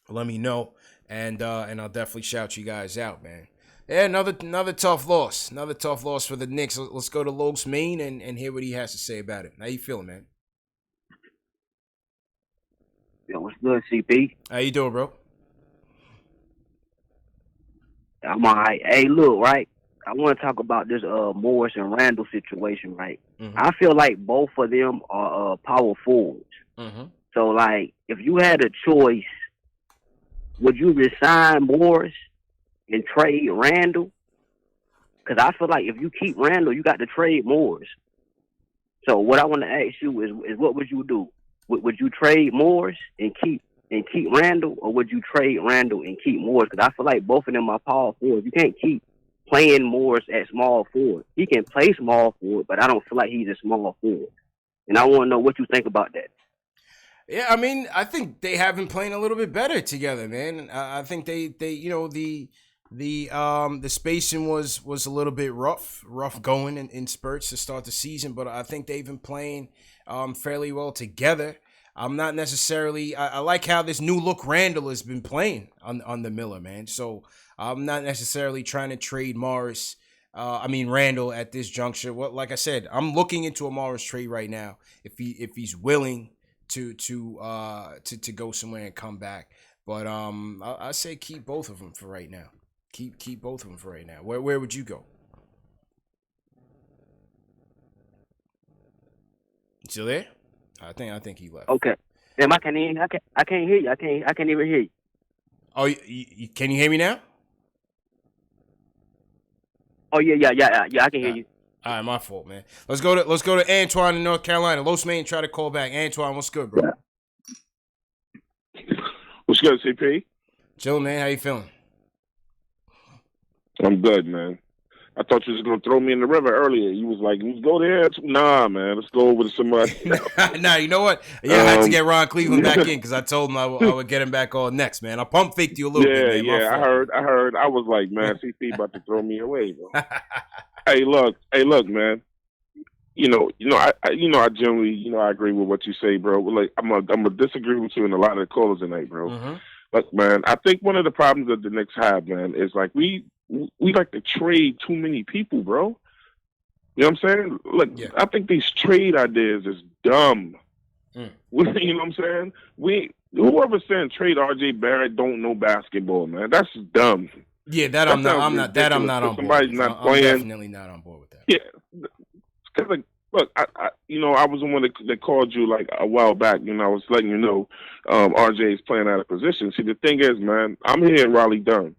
Let me know. And I'll definitely shout you guys out, man. Yeah, another tough loss. Another tough loss for the Knicks. Let's go to Lokes, Maine, and hear what he has to say about it. How you feeling, man? Yo, what's good, CP? How you doing, bro? I'm all right. Hey, look, right? I want to talk about this Morris and Randall situation, right? Mm-hmm. I feel like both of them are power forwards. Mm-hmm. So, like, if you had a choice, would you resign Morris and trade Randall? Because I feel like if you keep Randall, you got to trade Morris. So what I want to ask you is what would you do? Would you trade Morris and keep Randall, or would you trade Randall and keep Morris? Because I feel like both of them are power forwards. You can't keep playing Morris at small forward. He can play small forward, but I don't feel like he's a small forward. And I want to know what you think about that. Yeah, I mean, I think they have been playing a little bit better together, man. I think they the spacing was a little bit rough going in spurts to start the season, but I think they've been playing fairly well together. I'm not necessarily. I like how this new look Randall has been playing on the Miller, man. So I'm not necessarily trying to trade Randall at this juncture. What, like I said, I'm looking into a Morris trade right now if he's willing to go somewhere and come back. But I say keep both of them for right now. Keep both of them for right now. Where would you go? Still there? I think he left. Okay. Damn, I can't hear you. I can't even hear you. Oh, can you hear me now? Oh yeah. I can hear you. All right, my fault, man. Let's go to Antoine in North Carolina. Los Main try to call back. Antoine, what's good, bro? What's good, CP? Chillin', man. How you feeling? I'm good, man. I thought you was going to throw me in the river earlier. You was like, let's go there. Nah, man. Let's go over to somebody else. Nah, you know what? Yeah, I had to get Ron Cleveland back in because I told him I would get him back on next, man. I pump faked you a little bit, man. Yeah, I heard. I was like, man, CP about to throw me away, bro. Hey, look, man. I generally, I agree with what you say, bro. Like, I'm gonna disagree with you in a lot of the callers tonight, bro. Mm-hmm. Look, man, I think one of the problems that the Knicks have, man, is like we like to trade too many people, bro. You know what I'm saying? Look, yeah. I think these trade ideas is dumb. You know what I'm saying? Whoever's saying trade RJ Barrett don't know basketball, man. That's dumb. Yeah, I'm not on board. Somebody's not playing. I'm definitely not on board with that. Yeah, because look, I was the one that called you like a while back. I was letting you know RJ is playing out of position. See, the thing is, man, I'm here in Raleigh Durham,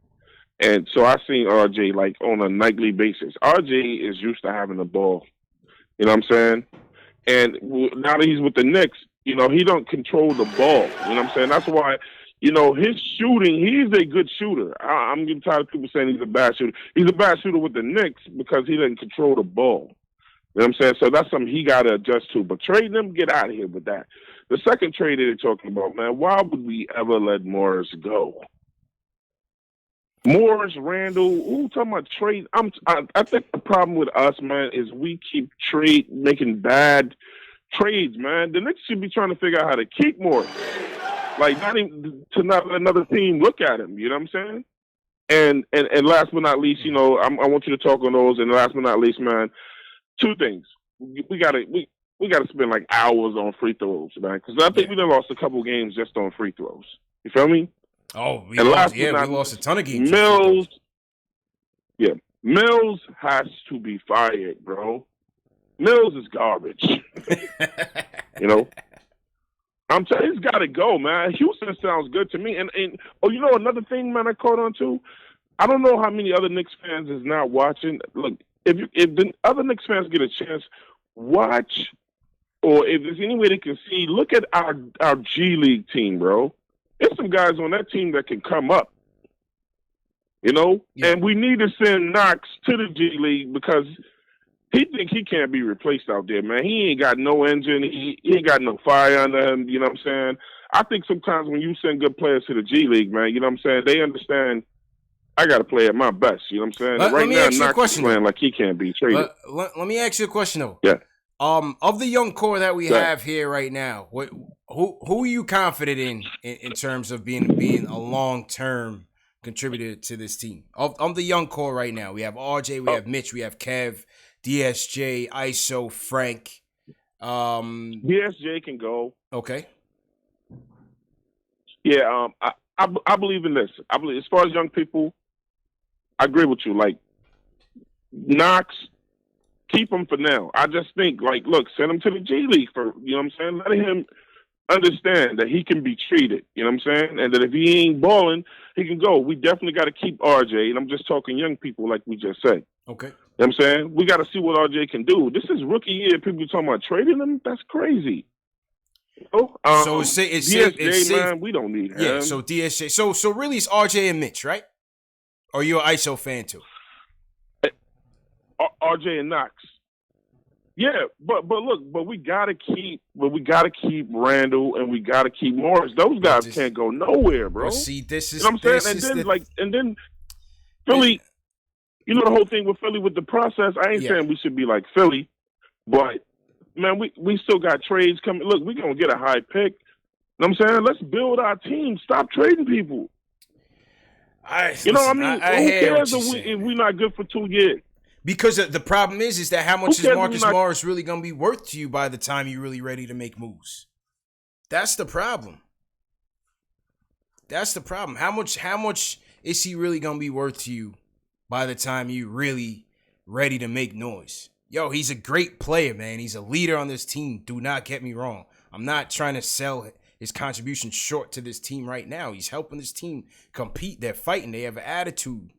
and so I seen RJ like on a nightly basis. RJ is used to having the ball. You know what I'm saying? And now that he's with the Knicks, he don't control the ball. You know what I'm saying? That's why. His shooting, he's a good shooter. I'm getting tired of people saying he's a bad shooter. He's a bad shooter with the Knicks because he doesn't control the ball. You know what I'm saying? So that's something he got to adjust to. But trading him, get out of here with that. The second trade that they're talking about, man, why would we ever let Morris go? Morris, Randall, who talking about trade? I think the problem with us, man, is we keep making bad trades, man. The Knicks should be trying to figure out how to keep Morris. Like, not even to not let another team look at him, you know what I'm saying? And last but not least, I want you to talk on those. And last but not least, man, two things. We gotta spend like hours on free throws, man, because I think we done lost a couple games just on free throws. You feel me? Oh, we lost a ton of games. Mills has to be fired, bro. Mills is garbage. I'm telling you, he's got to go, man. Houston sounds good to me. And another thing, man, I caught on to. I don't know how many other Knicks fans is not watching. Look, if the other Knicks fans get a chance, watch, or if there's any way they can see, look at our G League team, bro. There's some guys on that team that can come up. Yeah. And we need to send Knox to the G League because he think he can't be replaced out there, man. He ain't got no engine. He ain't got no fire under him. You know what I'm saying? I think sometimes when you send good players to the G League, man, you know what I'm saying, they understand I got to play at my best. You know what I'm saying? Right now, Knox is playing like he can't be traded. Let me ask you a question, though. Yeah. Of the young core that we have here right now, who are you confident in terms of being a long-term contributor to this team? Of the young core right now, we have RJ, we have Mitch, we have Kev, DSJ, ISO, Frank. DSJ can go. Okay. Yeah, I believe in this. I believe as far as young people, I agree with you. Like Knox, keep him for now. I just think, look, send him to the G League for, you know what I'm saying? Let him understand that he can be treated, you know what I'm saying? And that if he ain't balling, he can go. We definitely got to keep RJ, and I'm just talking young people like we just said. Okay. You know what I'm saying? We got to see what RJ can do. This is rookie year. People talking about trading him? That's crazy. So it's DSJ, safe. Man, we don't need him. Yeah, so DSJ. So really it's RJ and Mitch, right? Or you're an ISO fan too? RJ and Knox. Yeah, but we gotta keep Randall and we gotta keep Morris. Those guys can't go nowhere, bro. Well, see, this is you know what I'm saying, and then Philly. You know the whole thing with Philly with the process. I ain't saying we should be like Philly, but man, we still got trades coming. Look, we gonna get a high pick. You know what I'm saying? Let's build our team. Stop trading people. I who cares if we're not good for 2 years? Because the problem is that how much is Marcus Morris really going to be worth to you by the time you're really ready to make moves? That's the problem. How much is he really going to be worth to you by the time you're really ready to make noise? Yo, he's a great player, man. He's a leader on this team. Do not get me wrong. I'm not trying to sell his contribution short to this team right now. He's helping this team compete. They're fighting. They have an attitude.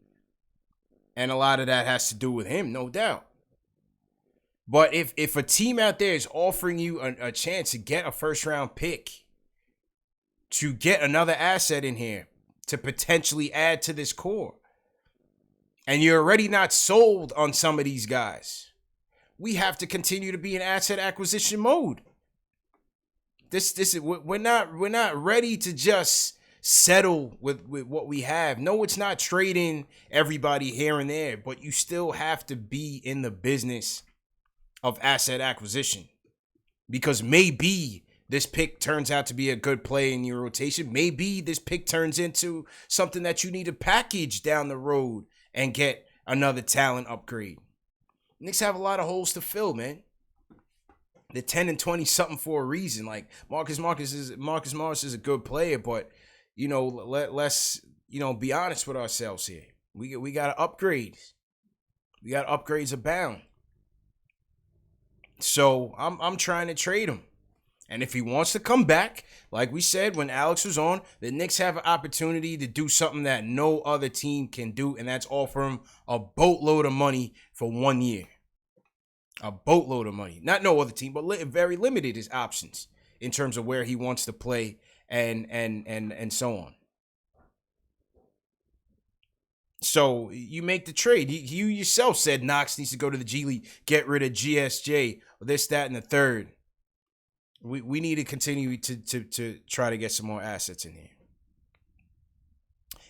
And a lot of that has to do with him, no doubt. But if a team out there is offering you a chance to get a first-round pick, to get another asset in here, to potentially add to this core, and you're already not sold on some of these guys, we have to continue to be in asset acquisition mode. We're not ready to just settle with what we have. No, it's not trading everybody here and there, but you still have to be in the business of asset acquisition, because maybe this pick turns out to be a good play in your rotation. Maybe this pick turns into something that you need to package down the road and get another talent upgrade. Knicks have a lot of holes to fill, man. They're 10 and 20 something for a reason. Like Marcus Morris is a good player, but let's be honest with ourselves here. We got to upgrade. We got upgrades abound. So I'm trying to trade him. And if he wants to come back, like we said when Alex was on, the Knicks have an opportunity to do something that no other team can do, and that's offer him a boatload of money for 1 year. A boatload of money. Not no other team, but very limited his options in terms of where he wants to play and so on. So you make the trade. You yourself said Knox needs to go to the G League, get rid of GSJ, this, that, and the third. We need to continue to try to get some more assets in here.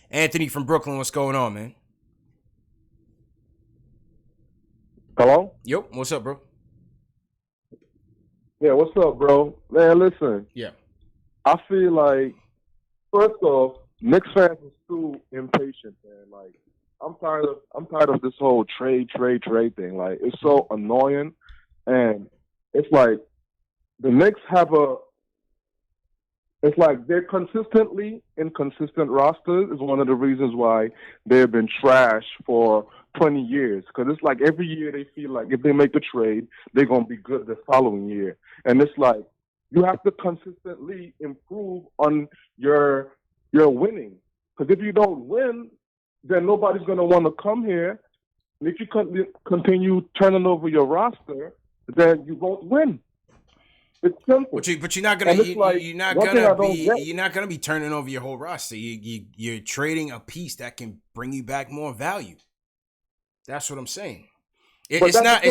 Anthony from Brooklyn, what's going on, man? Hello? Yep, what's up, bro? Yeah, what's up, bro? Man, listen. Yeah. I feel like, first off, Knicks fans is too impatient, man. Like, I'm tired of this whole trade thing. Like, it's so annoying, and it's like the Knicks it's like they're consistently inconsistent rosters is one of the reasons why they've been trash for 20 years. Because it's like every year they feel like if they make a trade, they're going to be good the following year. And it's like you have to consistently improve on your winning. Because if you don't win, then nobody's going to want to come here. And if you continue turning over your roster, then you won't win. It's simple. But you're not gonna be turning over your whole roster. You're trading a piece that can bring you back more value. That's what I'm saying. It's not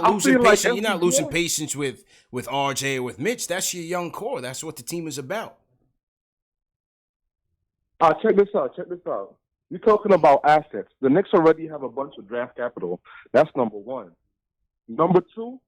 losing patience. You're not losing patience with RJ or with Mitch. That's your young core. That's what the team is about. Check this out. You're talking about assets. The Knicks already have a bunch of draft capital. That's number one. Number two,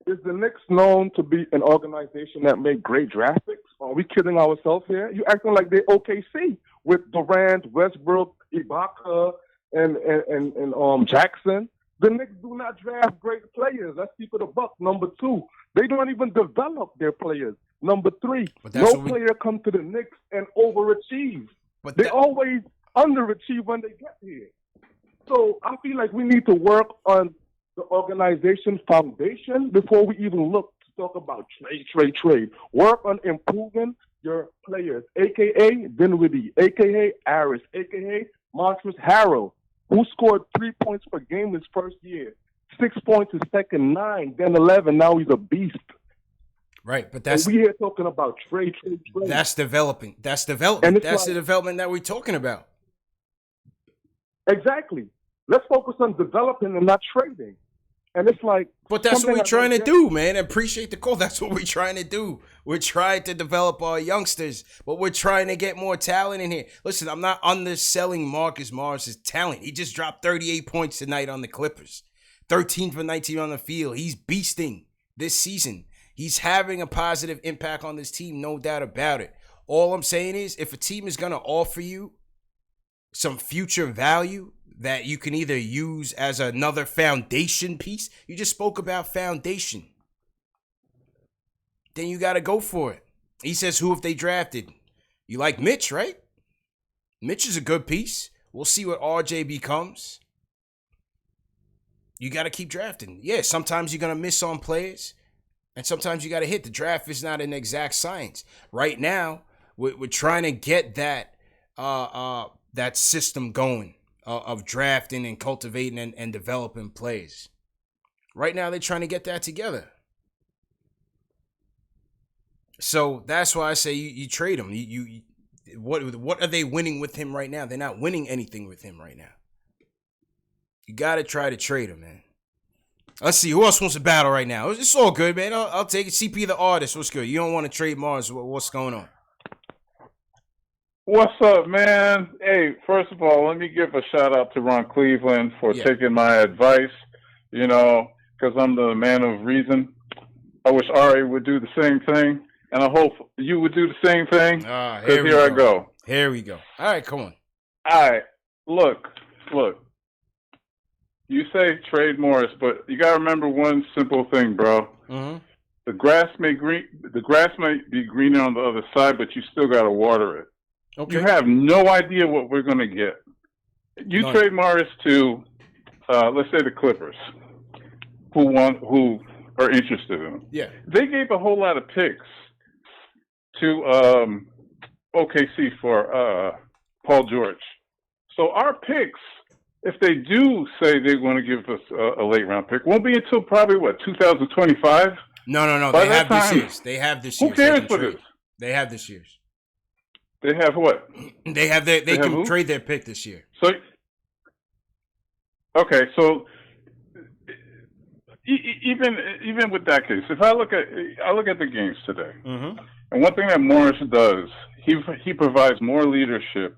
is the Knicks known to be an organization that make great draft picks? Are we kidding ourselves here? You acting like they're OKC with Durant, Westbrook, Ibaka, and Jackson. The Knicks do not draft great players. Let's keep it a buck. Number two, they don't even develop their players. Number three, no player come to the Knicks and overachieve. They always underachieve when they get here. So I feel like we need to work on the organization's foundation before we even look to talk about trade. Work on improving your players, a.k.a. Dinwiddie, a.k.a. Harris, a.k.a. Montrezl Harrell, who scored 3 points per game his first year, 6 points his second, 9, then 11. Now he's a beast. Right, but that's we here talking about trade. That's developing. That's development. That's the development that we're talking about. Exactly. Let's focus on developing and not trading. And it's like, but that's what something we're I trying to don't do, man. Appreciate the call. That's what we're trying to do. We're trying to develop our youngsters, but we're trying to get more talent in here. Listen, I'm not underselling Marcus Morris's talent. He just dropped 38 points tonight on the Clippers. 13 for 19 on the field. He's beasting this season. He's having a positive impact on this team, no doubt about it. All I'm saying is, if a team is going to offer you some future value that you can either use as another foundation piece, you just spoke about foundation, then you got to go for it. He says, who have they drafted? You like Mitch, right? Mitch is a good piece. We'll see what RJ becomes. You got to keep drafting. Yeah, sometimes you're going to miss on players, and sometimes you got to hit. The draft is not an exact science. Right now, we're trying to get that that system going of drafting and cultivating and developing players. Right now, they're trying to get that together. So that's why I say you trade him. What are they winning with him right now? They're not winning anything with him right now. You got to try to trade him, man. Let's see. Who else wants to battle right now? It's all good, man. I'll take it. CP the artist. What's good? You don't want to trade Mars. What's going on? What's up, man? Hey, first of all, let me give a shout out to Ron Cleveland for taking my advice, because I'm the man of reason. I wish Ari would do the same thing, and I hope you would do the same thing, because here I go. Here we go. All right, come on. All right, look. You say trade Morris, but you gotta remember one simple thing, bro. Mm-hmm. The grass may be greener on the other side, but you still gotta water it. Okay. You have no idea what we're gonna get. You trade Morris to, let's say, the Clippers, who are interested in him. Yeah. They gave a whole lot of picks to OKC for Paul George. So our picks, if they do say they're going to give us a late round pick, won't be until probably 2025? No. They have this year's. They have this year's. Who cares for this? They have this year's. They have what? They have they can trade their pick this year. So okay, so even with that case, if I look at the games today, mm-hmm. and one thing that Morris does, he provides more leadership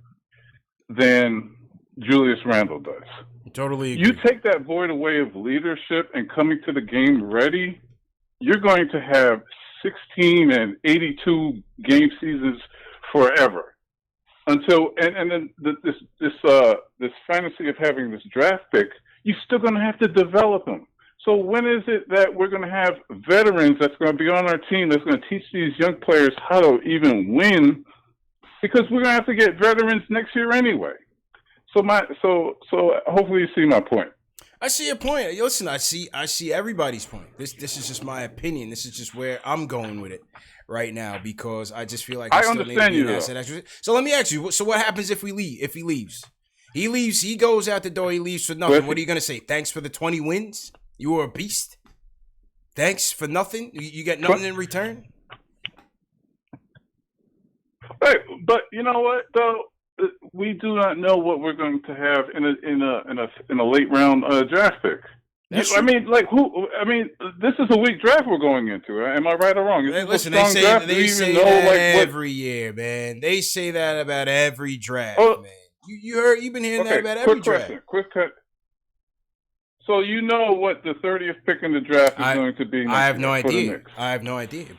than Julius Randle does. Totally agree. You take that void away of leadership and coming to the game ready, you're going to have 16 and 82 game seasons forever. Until and then this fantasy of having this draft pick, you're still going to have to develop them. So when is it that we're going to have veterans that's going to be on our team that's going to teach these young players how to even win? Because we're going to have to get veterans next year anyway. So hopefully you see my point. I see your point. Listen, I see everybody's point. This is just my opinion. This is just where I'm going with it right now, because I just feel like I understand you. So let me ask you. So what happens if he leaves? He goes out the door. He leaves for nothing. What are you gonna say? Thanks for the 20 wins. You were a beast. Thanks for nothing. You get nothing in return. Right, but you know what though? We do not know what we're going to have in a late round draft pick. This is a weak draft we're going into. Am I right or wrong? Listen, they say that every year, man. They say that about every draft, man. You've been hearing that about every draft. Quick cut. So you know what the 30th pick in the draft is going to be? I have no idea.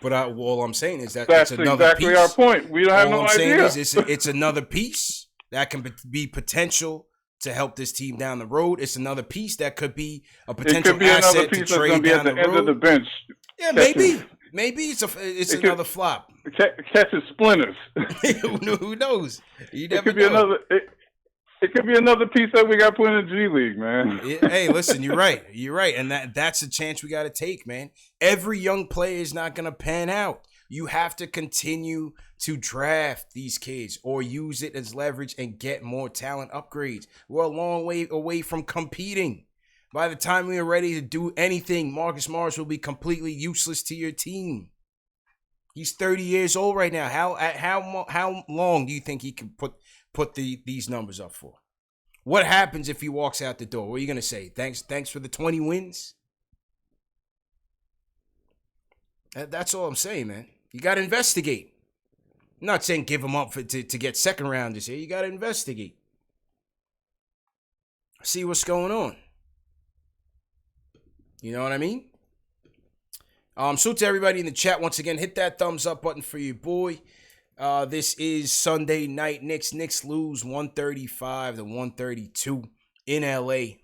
But all I'm saying is that's another exactly piece. Our point. We don't have no idea. All I'm saying is it's another piece that can be potential to help this team down the road. It's another piece that could be a potential asset to trade down the road. End of the bench. Yeah, maybe it's another flop. Catches splinters. Who knows? You never it could be know. It could be another piece that we got put in the G League, man. Hey, listen, you're right, and that's a chance we got to take, man. Every young player is not gonna pan out. You have to continue to draft these kids or use it as leverage and get more talent upgrades. We're a long way away from competing. By the time we are ready to do anything, Marcus Morris will be completely useless to your team. He's 30 years old right now. How long do you think he can put these numbers up for? What happens if he walks out the door? What are you gonna say? Thanks for the 20 wins. That's all I'm saying, man. You got to investigate. I'm not saying give them up to get second rounders here. You got to investigate. See what's going on. You know what I mean? So to everybody in the chat, once again, hit that thumbs up button for your boy. This is Sunday night. Knicks lose 135-132 in LA.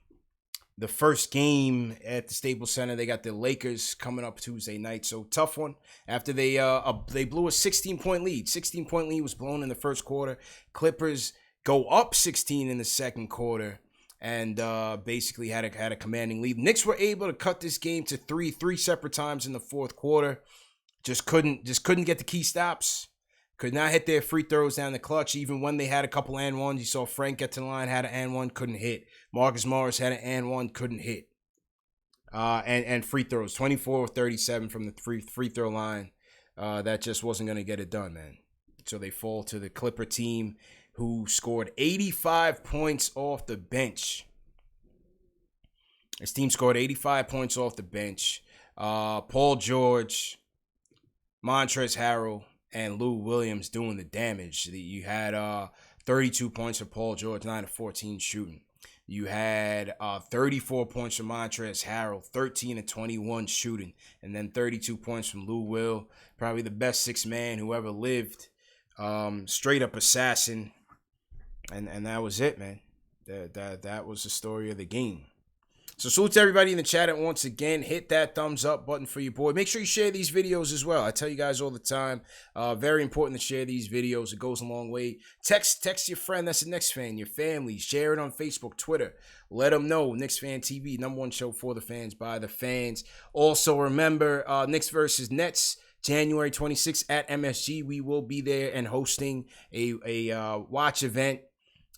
The first game at the Staples Center, they got the Lakers coming up Tuesday night. So tough one. After they blew a 16-point lead. 16-point lead was blown in the first quarter. Clippers go up 16 in the second quarter and basically had a commanding lead. Knicks were able to cut this game to three separate times in the fourth quarter. Just couldn't get the key stops. Could not hit their free throws down the clutch. Even when they had a couple and ones, you saw Frank get to the line, had an and one, couldn't hit. Marcus Morris had an and one, couldn't hit. And free throws, 24-37 from the free throw line. That just wasn't going to get it done, man. So they fall to the Clipper team, who scored 85 points off the bench. This team scored 85 points off the bench. Paul George, Montrezl Harrell, and Lou Williams doing the damage. You had 32 points for Paul George, 9 of 14 shooting. You had 34 points from Montrezl Harrell, 13 of 21 shooting, and then 32 points from Lou Will, probably the best sixth man who ever lived. Straight up assassin, and that was it, man. That was the story of the game. So salute to everybody in the chat, and once again, hit that thumbs up button for your boy. Make sure you share these videos as well. I tell you guys all the time, very important to share these videos. It goes a long way. Text your friend that's a Knicks fan, your family. Share it on Facebook, Twitter. Let them know. KnicksFanTV, #1 show for the fans, by the fans. Also remember, Knicks versus Nets, January 26th at MSG. We will be there and hosting a watch event.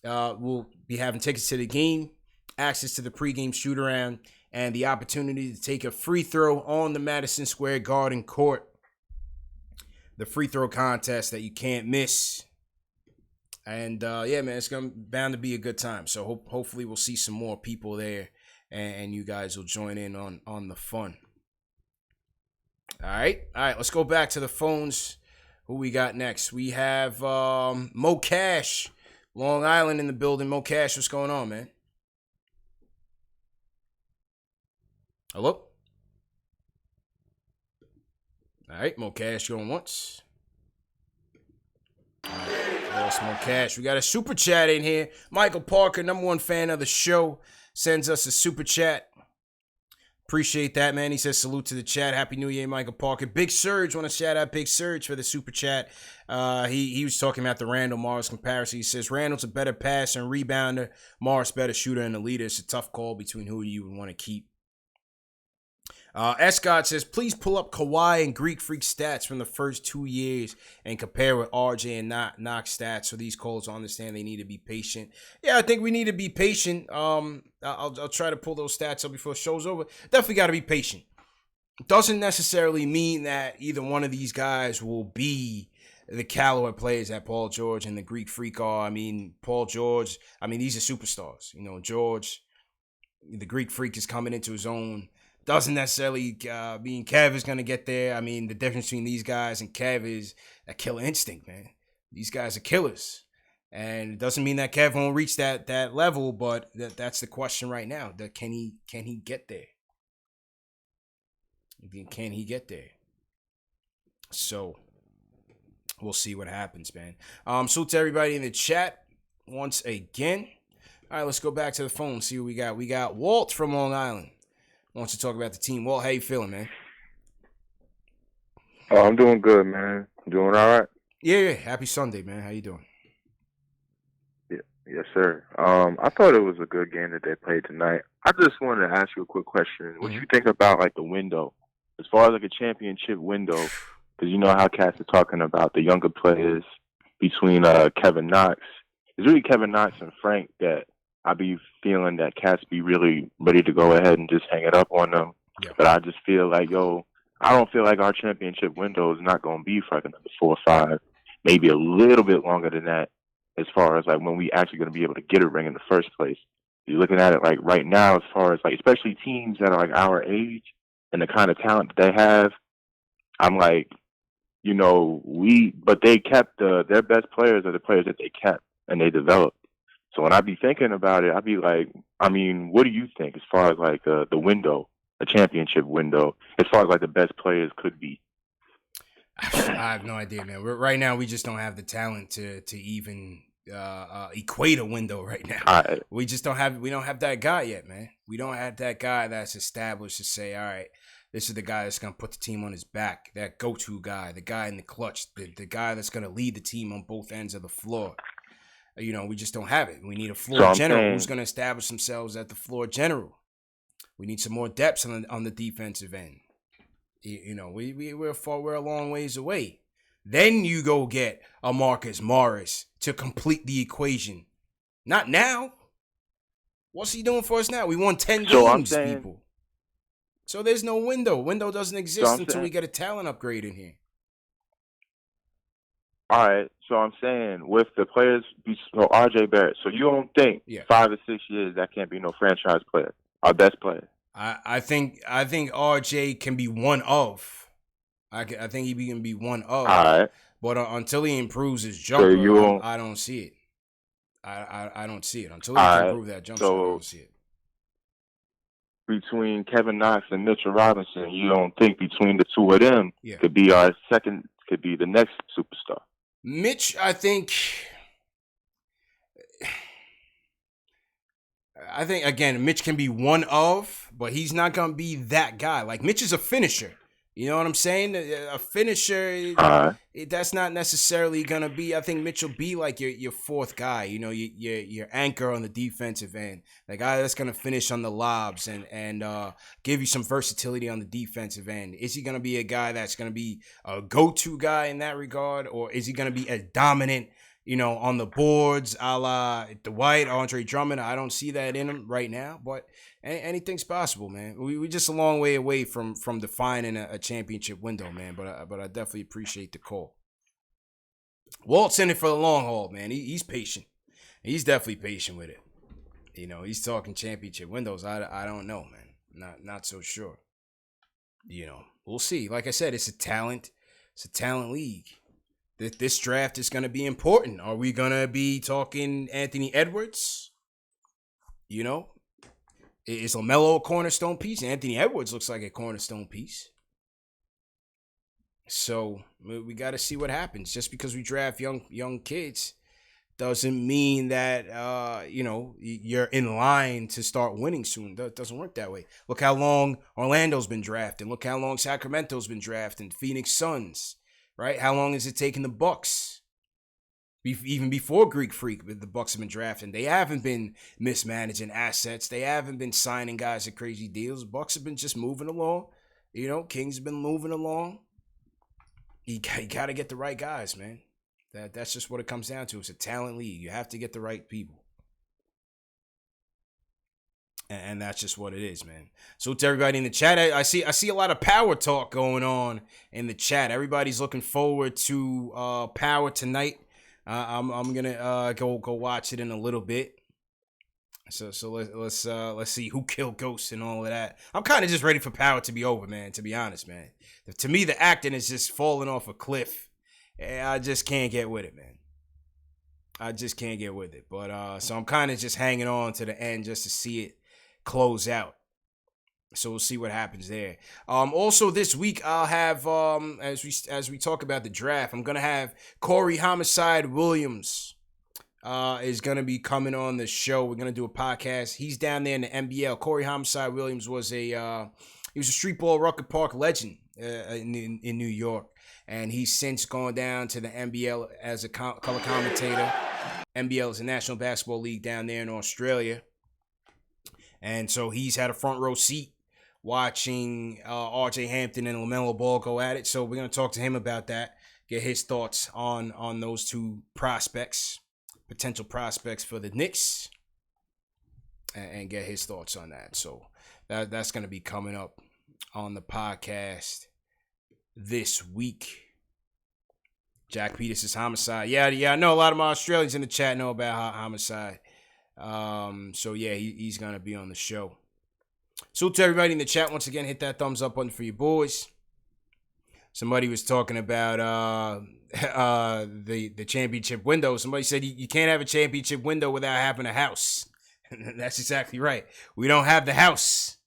We'll be having tickets to the game, access to the pregame shoot-around, and the opportunity to take a free throw on the Madison Square Garden court. The free throw contest that you can't miss. And, yeah, man, it's bound to be a good time. So hopefully we'll see some more people there, and you guys will join in on the fun. All right, let's go back to the phones. Who we got next? We have Mo Cash, Long Island in the building. Mo Cash, what's going on, man? Hello? All right, Mo Cash going once. All right, lost Mo Cash. We got a super chat in here. Michael Parker, #1 fan of the show, sends us a super chat. Appreciate that, man. He says salute to the chat. Happy New Year, Michael Parker. Big Surge, want to shout out Big Surge for the super chat. He was talking about the Randall Morris comparison. He says Randall's a better passer and rebounder. Morris better shooter and a leader. It's a tough call between who you would want to keep. Escott says, please pull up Kawhi and Greek Freak stats from the first 2 years and compare with RJ and Knox stats. So these calls understand they need to be patient. Yeah, I think we need to be patient. I'll try to pull those stats up before the show's over. Definitely got to be patient. Doesn't necessarily mean that either one of these guys will be the caliber players that Paul George and the Greek Freak are. I mean, Paul George, these are superstars. You know, George, the Greek Freak is coming into his own. Doesn't necessarily mean Kev is going to get there. I mean, the difference between these guys and Kev is a killer instinct, man. These guys are killers. And it doesn't mean that Kev won't reach that level, but that's the question right now. Can he get there? Can he get there? So, we'll see what happens, man. So to everybody in the chat, once again. All right, let's go back to the phone, see what we got. We got Walt from Long Island. Wants to talk about the team. Walt, how you feeling, man? Oh, I'm doing good, man. Doing all right? Yeah. Happy Sunday, man. How you doing? Yeah, yes, sir. I thought it was a good game that they played tonight. I just wanted to ask you a quick question. What you think about, like, the window? As far as, like, a championship window, because you know how Cass is talking about the younger players between Kevin Knox. It's really Kevin Knox and Frank that I be feeling that Cass be really ready to go ahead and just hang it up on them. Yeah. But I just feel like, I don't feel like our championship window is not going to be for like another 4 or 5, maybe a little bit longer than that, as far as like when we actually going to be able to get a ring in the first place. You're looking at it like right now, as far as like, especially teams that are like our age and the kind of talent that they have, I'm like, but they kept their best players are the players that they kept and they developed. So when I be thinking about it, I be like, I mean, what do you think as far as like the window, a championship window, as far as like the best players could be? I have no idea, man. Right now, we just don't have the talent to even equate a window right now. We just don't have that guy yet, man. We don't have that guy that's established to say, all right, this is the guy that's going to put the team on his back, that go-to guy, the guy in the clutch, the guy that's going to lead the team on both ends of the floor. We just don't have it. We need a floor general who's going to establish themselves at the floor general. We need some more depth on the defensive end. We're a long ways away. Then you go get a Marcus Morris to complete the equation. Not now. What's he doing for us now? We won 10 games, people. So there's no window. Window doesn't exist until we get a talent upgrade in here. All right. So I'm saying with the players, so RJ Barrett, so you don't think 5 or 6 years that can't be no franchise player, our best player? I think RJ can be one of. I think he can be one of. All right. But until he improves his jumper, I don't see it. I don't see it. Until he can improve that jumper, I don't see it. Between Kevin Knox and Mitchell Robinson, you don't think between the two of them could be the next superstar? Mitch, I think again, Mitch can be one of, but he's not gonna be that guy. Like Mitch is a finisher. You know what I'm saying? A finisher, that's not necessarily gonna be. I think Mitch will be like your fourth guy. Your anchor on the defensive end, the guy that's gonna finish on the lobs and give you some versatility on the defensive end. Is he gonna be a guy that's gonna be a go-to guy in that regard, or is he gonna be as dominant, on the boards, a la Dwight, Andre Drummond? I don't see that in him right now, but anything's possible, man. We just a long way away from defining a championship window, man. But I definitely appreciate the call. Walt's in it for the long haul, man. He's patient. He's definitely patient with it. He's talking championship windows. I don't know, man. Not so sure. We'll see. Like I said, it's a talent league. This draft is going to be important. Are we going to be talking Anthony Edwards? Is LaMelo a cornerstone piece? Anthony Edwards looks like a cornerstone piece. So we got to see what happens. Just because we draft young kids doesn't mean that you're in line to start winning soon. That doesn't work that way. Look how long Orlando's been drafting. Look how long Sacramento's been drafting. Phoenix Suns, right? How long has it taken the Bucks? Even before Greek Freak, the Bucks have been drafting. They haven't been mismanaging assets. They haven't been signing guys at crazy deals. The Bucks have been just moving along. Kings have been moving along. You got to get the right guys, man. That's just what it comes down to. It's a talent league. You have to get the right people. And that's just what it is, man. So to everybody in the chat, I see a lot of power talk going on in the chat. Everybody's looking forward to Power tonight. I'm gonna go watch it in a little bit. So let's see who killed Ghost and all of that. I'm kind of just ready for Power to be over, man. To be honest, man. To me, the acting is just falling off a cliff. I just can't get with it, man. I just can't get with it. But so I'm kind of just hanging on to the end just to see it close out. So we'll see what happens there. Also this week I'll have as we talk about the draft, I'm gonna have Corey Homicide Williams is gonna be coming on the show. We're gonna do a podcast. He's down there in the NBL. Corey Homicide Williams was a street ball Rucker Park legend in New York, and he's since gone down to the NBL as a color commentator. NBL is a National Basketball League down there in Australia, and so he's had a front row seat watching RJ Hampton and LaMelo Ball go at it. So we're going to talk to him about that, get his thoughts on those two prospects, potential prospects for the Knicks, and get his thoughts on that. So that's going to be coming up on the podcast this week. Jack Peters is Homicide. Yeah, I know a lot of my Australians in the chat know about Homicide. So yeah, he's going to be on the show. So to everybody in the chat, once again, hit that thumbs up button for you boys. somebody was talking about the championship window. Somebody said you can't have a championship window without having a house. And that's exactly right. We don't have the house.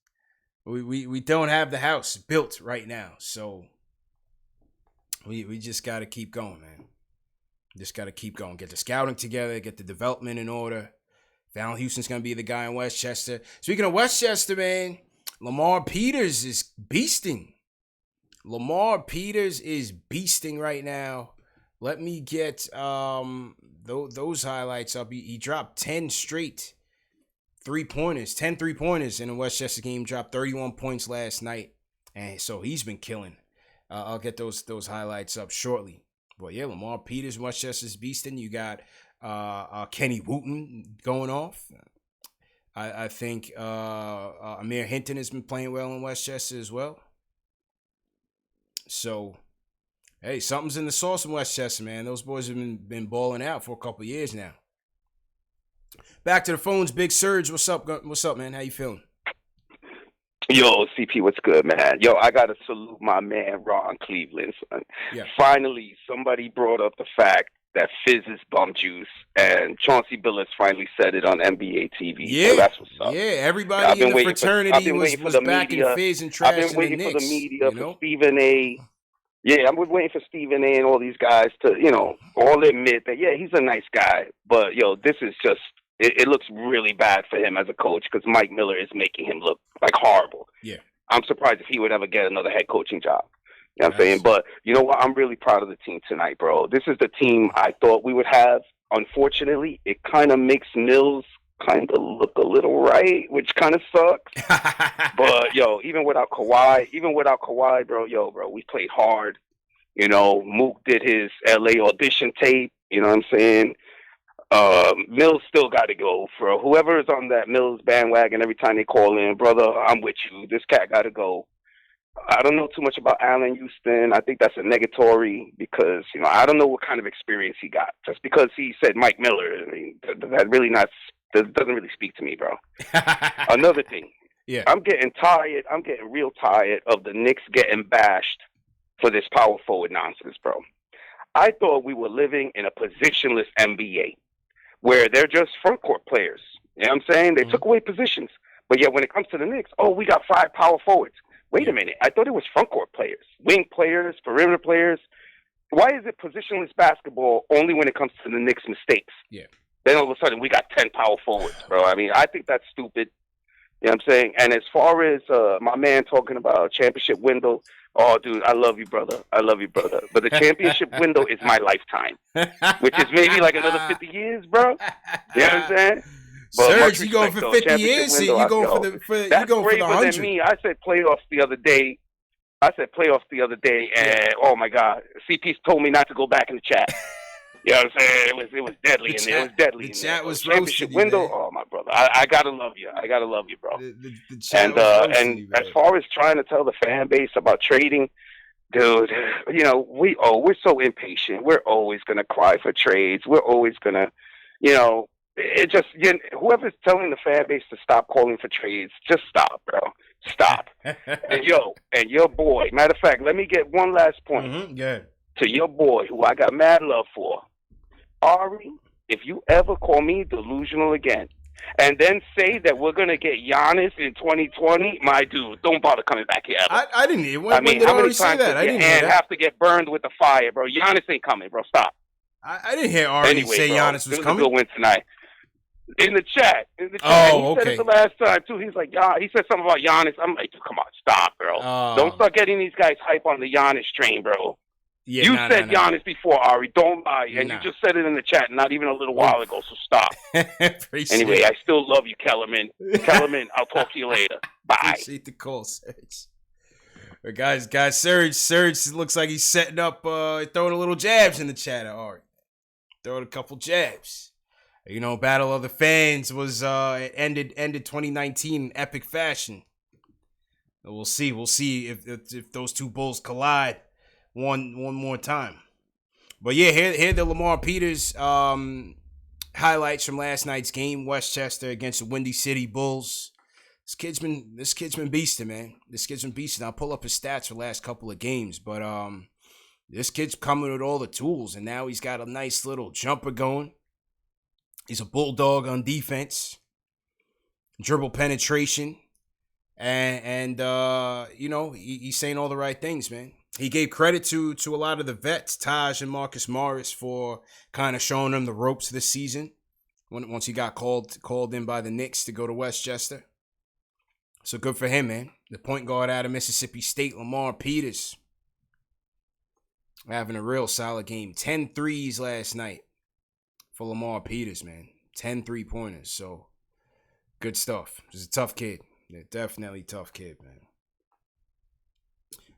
We don't have the house built right now. So we just got to keep going, man. Just got to keep going. Get the scouting together. Get the development in order. Val Houston's going to be the guy in Westchester. Speaking of Westchester, man, Lamar Peters is beasting. Lamar Peters is beasting right now. Let me get those highlights up. He dropped 10 straight 3-pointers, 10 3-pointers in the Westchester game. Dropped 31 points last night. And so he's been killing. I'll get those highlights up shortly. But yeah, Lamar Peters, Westchester's beasting. You got Kenny Wooten going off. I think Amir Hinton has been playing well in Westchester as well. So, hey, something's in the sauce in Westchester, man. Those boys have been balling out for a couple of years now. Back to the phones, Big Surge. What's up, man? How you feeling? Yo, CP, what's good, man? Yo, I got to salute my man, Ron Cleveland, son. Yeah. Finally, somebody brought up the fact that Fizz is bum juice, and Chauncey Billups finally said it on NBA TV. Yeah, so that's what's up. Yeah, everybody in the fraternity was backing Fizz and trashing the Knicks. I've been waiting for the media, for Stephen A. Yeah, I'm waiting for Stephen A. and all these guys to, all admit that, yeah, he's a nice guy. But, this is just, it looks really bad for him as a coach because Mike Miller is making him look like horrible. Yeah. I'm surprised if he would ever get another head coaching job. You know what I'm saying? But you know what? I'm really proud of the team tonight, bro. This is the team I thought we would have. Unfortunately, it kind of makes Mills kind of look a little right, which kind of sucks. But, even without Kawhi, bro, we played hard. Mook did his LA audition tape. You know what I'm saying? Mills still got to go. For whoever is on that Mills bandwagon, every time they call in, brother, I'm with you. This cat got to go. I don't know too much about Allen Houston. I think that's a negatory because, I don't know what kind of experience he got. Just because he said Mike Miller, I mean, that really doesn't really speak to me, bro. Another thing. Yeah. I'm getting real tired of the Knicks getting bashed for this power forward nonsense, bro. I thought we were living in a positionless NBA where they're just front court players. You know what I'm saying? They took away positions. But yet when it comes to the Knicks, we got 5 power forwards. Wait a minute. I thought it was front court players, wing players, perimeter players. Why is it positionless basketball only when it comes to the Knicks' mistakes? Yeah. Then all of a sudden we got 10 power forwards, bro. I mean, I think that's stupid. You know what I'm saying? And as far as my man talking about championship window, dude, I love you, brother. But the championship window is my lifetime, which is maybe like another 50 years, bro. You know what I'm saying? But Serge, you going for 50 years? So you going for the 100? Than me. I said playoffs the other day, and oh my God, CP's told me not to go back in the chat. You know what I'm saying? It was deadly in there. It was deadly. The chat was championship roasting window. You, oh my brother, I gotta love you. Bro. The chat was roasting you, as far as trying to tell the fan base about trading, dude, we're so impatient. We're always gonna cry for trades. We're always gonna, it just whoever's telling the fan base to stop calling for trades, just stop, bro. Stop. and your boy. Matter of fact, let me get one last point. Mm-hmm. Yeah. To your boy, who I got mad love for, Ari. If you ever call me delusional again, and then say that we're gonna get Giannis in 2020, my dude, don't bother coming back here. I didn't hear. When how many times times that? I didn't hear that. Have to get burned with the fire, bro? Giannis ain't coming, bro. Stop. I didn't hear Ari say bro, Giannis was coming. A good win tonight. In the chat. Oh, he said it the last time too. He's like, he said something about Giannis. I'm like, come on, stop, bro. Don't start getting these guys hype on the Giannis train, bro. Yeah, you said Giannis before, Ari. Don't lie. And you just said it in the chat not even a little while ago, so stop. Anyway, I still love you, Kellerman. Kellerman, I'll talk to you later. Bye. Appreciate the call, Serge. But guys, Serge looks like he's setting up, throwing a little jabs in the chat, Ari. Throwing a couple jabs. Battle of the Fans was ended 2019 in epic fashion. We'll see if those two bulls collide one more time. But yeah, here the Lamar Peters highlights from last night's game. Westchester against the Windy City Bulls. This kid's been beasting, man. This kid's been beasting. I'll pull up his stats for the last couple of games, but this kid's coming with all the tools, and now he's got a nice little jumper going. He's a bulldog on defense, dribble penetration, and you know, he's saying all the right things, man. He gave credit to a lot of the vets, Taj and Marcus Morris, for kind of showing them the ropes this season. Once he got called in by the Knicks to go to Westchester. So good for him, man. The point guard out of Mississippi State, Lamar Peters, having a real solid game. 10 threes last night for Lamar Peters, man. 10 3-pointers. So good stuff. He's a tough kid. Yeah, definitely tough kid, man.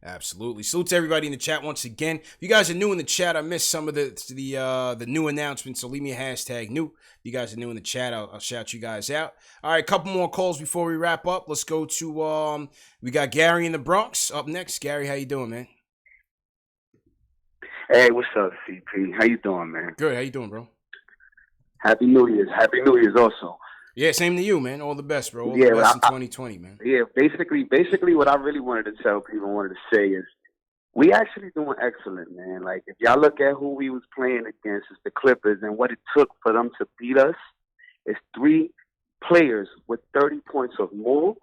Absolutely. Salute to everybody in the chat once again. If you guys are new in the chat, I missed some of the new announcements, so leave me a hashtag new. If you guys are new in the chat, I'll shout you guys out. All right, a couple more calls before we wrap up. Let's go to we got Gary in the Bronx up next. Gary, how you doing, man? Hey, what's up, CP? How you doing, man? Good. How you doing, bro? Happy New Year's. Happy New Year's also. Yeah, same to you, man. All the best, bro. All the best in 2020, man. Yeah, basically what I really wanted to tell people, wanted to say is we actually doing excellent, man. Like, if y'all look at who we was playing against, it's the Clippers, and what it took for them to beat us is 3 players with 30 points or more.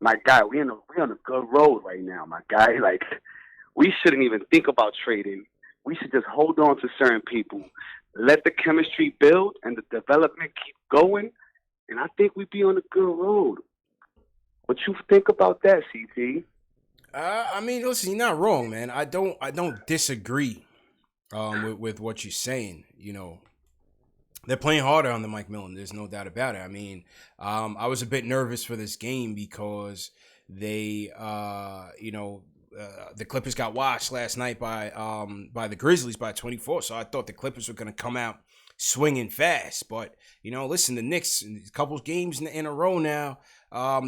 My guy, we on a good road right now, my guy. Like, we shouldn't even think about trading. We should just hold on to certain people, let the chemistry build and the development keep going. And I think we'd be on a good road. What you think about that, CT? I mean, listen, you're not wrong, man. I don't disagree with what you're saying. You know, they're playing harder on the Mike Millen. There's no doubt about it. I mean, I was a bit nervous for this game because they, the Clippers got washed last night by the Grizzlies by 24. So I thought the Clippers were going to come out swinging fast, but you know, listen, the Knicks, a couple of games in a row now,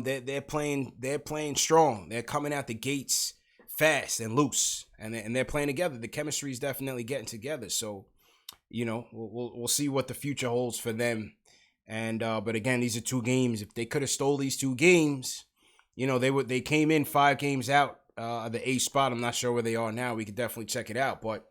they're playing strong. They're coming out the gates fast and loose, and they're playing together. The chemistry is definitely getting together. So, you know, we'll see what the future holds for them. And but again, these are 2 games. If they could have stole these 2 games, you know, they came in 5 games out of the 8th spot. I'm not sure where they are now. We could definitely check it out, but.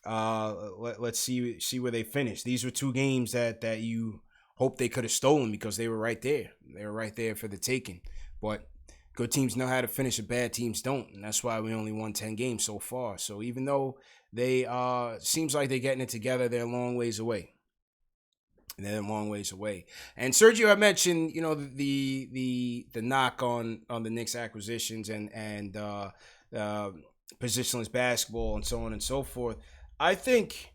Let's see where they finish. These were 2 games that you hope they could have stolen because they were right there. They were right there for the taking. But good teams know how to finish and bad teams don't, and that's why we only won 10 games so far. So even though they seems like they're getting it together, they're a long ways away. They're a long ways away. And Sergio had mentioned, you know, the knock on the Knicks acquisitions and positionless basketball and so on and so forth. I think,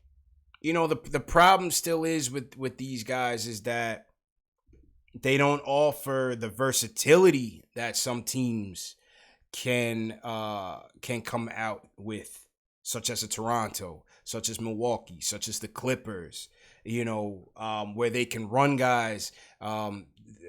you know, the problem still is with these guys is that they don't offer the versatility that some teams can come out with, such as a Toronto, such as Milwaukee, such as the Clippers, you know, where they can run guys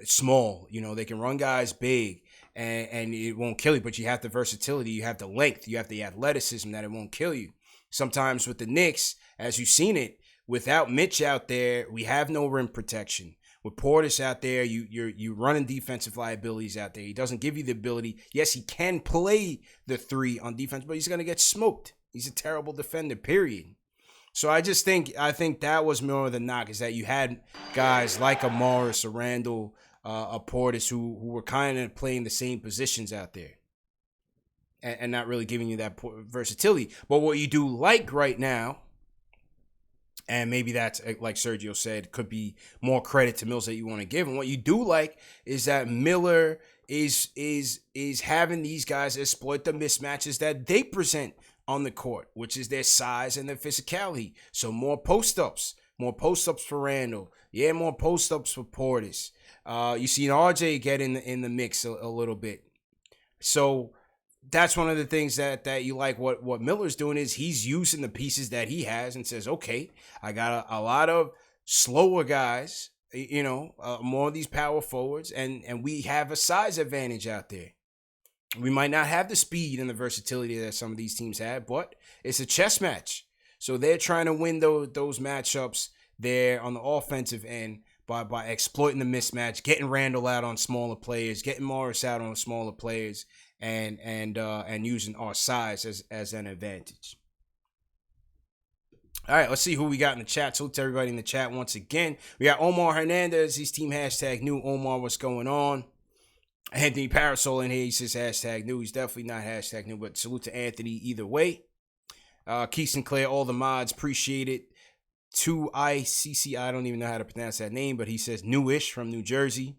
small, you know, they can run guys big and it won't kill you, but you have the versatility, you have the length, you have the athleticism that it won't kill you. Sometimes with the Knicks, as you've seen it, without Mitch out there, we have no rim protection. With Portis out there, you're running defensive liabilities out there. He doesn't give you the ability. Yes, he can play the 3 on defense, but he's going to get smoked. He's a terrible defender, period. So I think that was more of the knock, is that you had guys like a Morris, a Randall, a Portis who were kind of playing the same positions out there. And not really giving you that versatility. But what you do like right now, and maybe that's, like Sergio said, could be more credit to Mills that you want to give. And what you do like is that Miller is having these guys exploit the mismatches that they present on the court, which is their size and their physicality. So more post-ups for Randall. Yeah, more post-ups for Portis. You see RJ get in the mix a little bit. So that's one of the things that you like. What Miller's doing is he's using the pieces that he has and says, okay, I got a lot of slower guys, you know, more of these power forwards, and we have a size advantage out there. We might not have the speed and the versatility that some of these teams have, but it's a chess match. So they're trying to win those matchups there on the offensive end, by exploiting the mismatch, getting Randall out on smaller players, getting Morris out on smaller players, and using our size as an advantage. All right, let's see who we got in the chat. Salute to everybody in the chat once again. We got Omar Hernandez. He's team hashtag new. Omar, what's going on? Anthony Parasol in here. He says hashtag new. He's definitely not hashtag new, but salute to Anthony either way. Keith Sinclair, all the mods, appreciate it. 2ICC, I don't even know how to pronounce that name, but he says newish from New Jersey.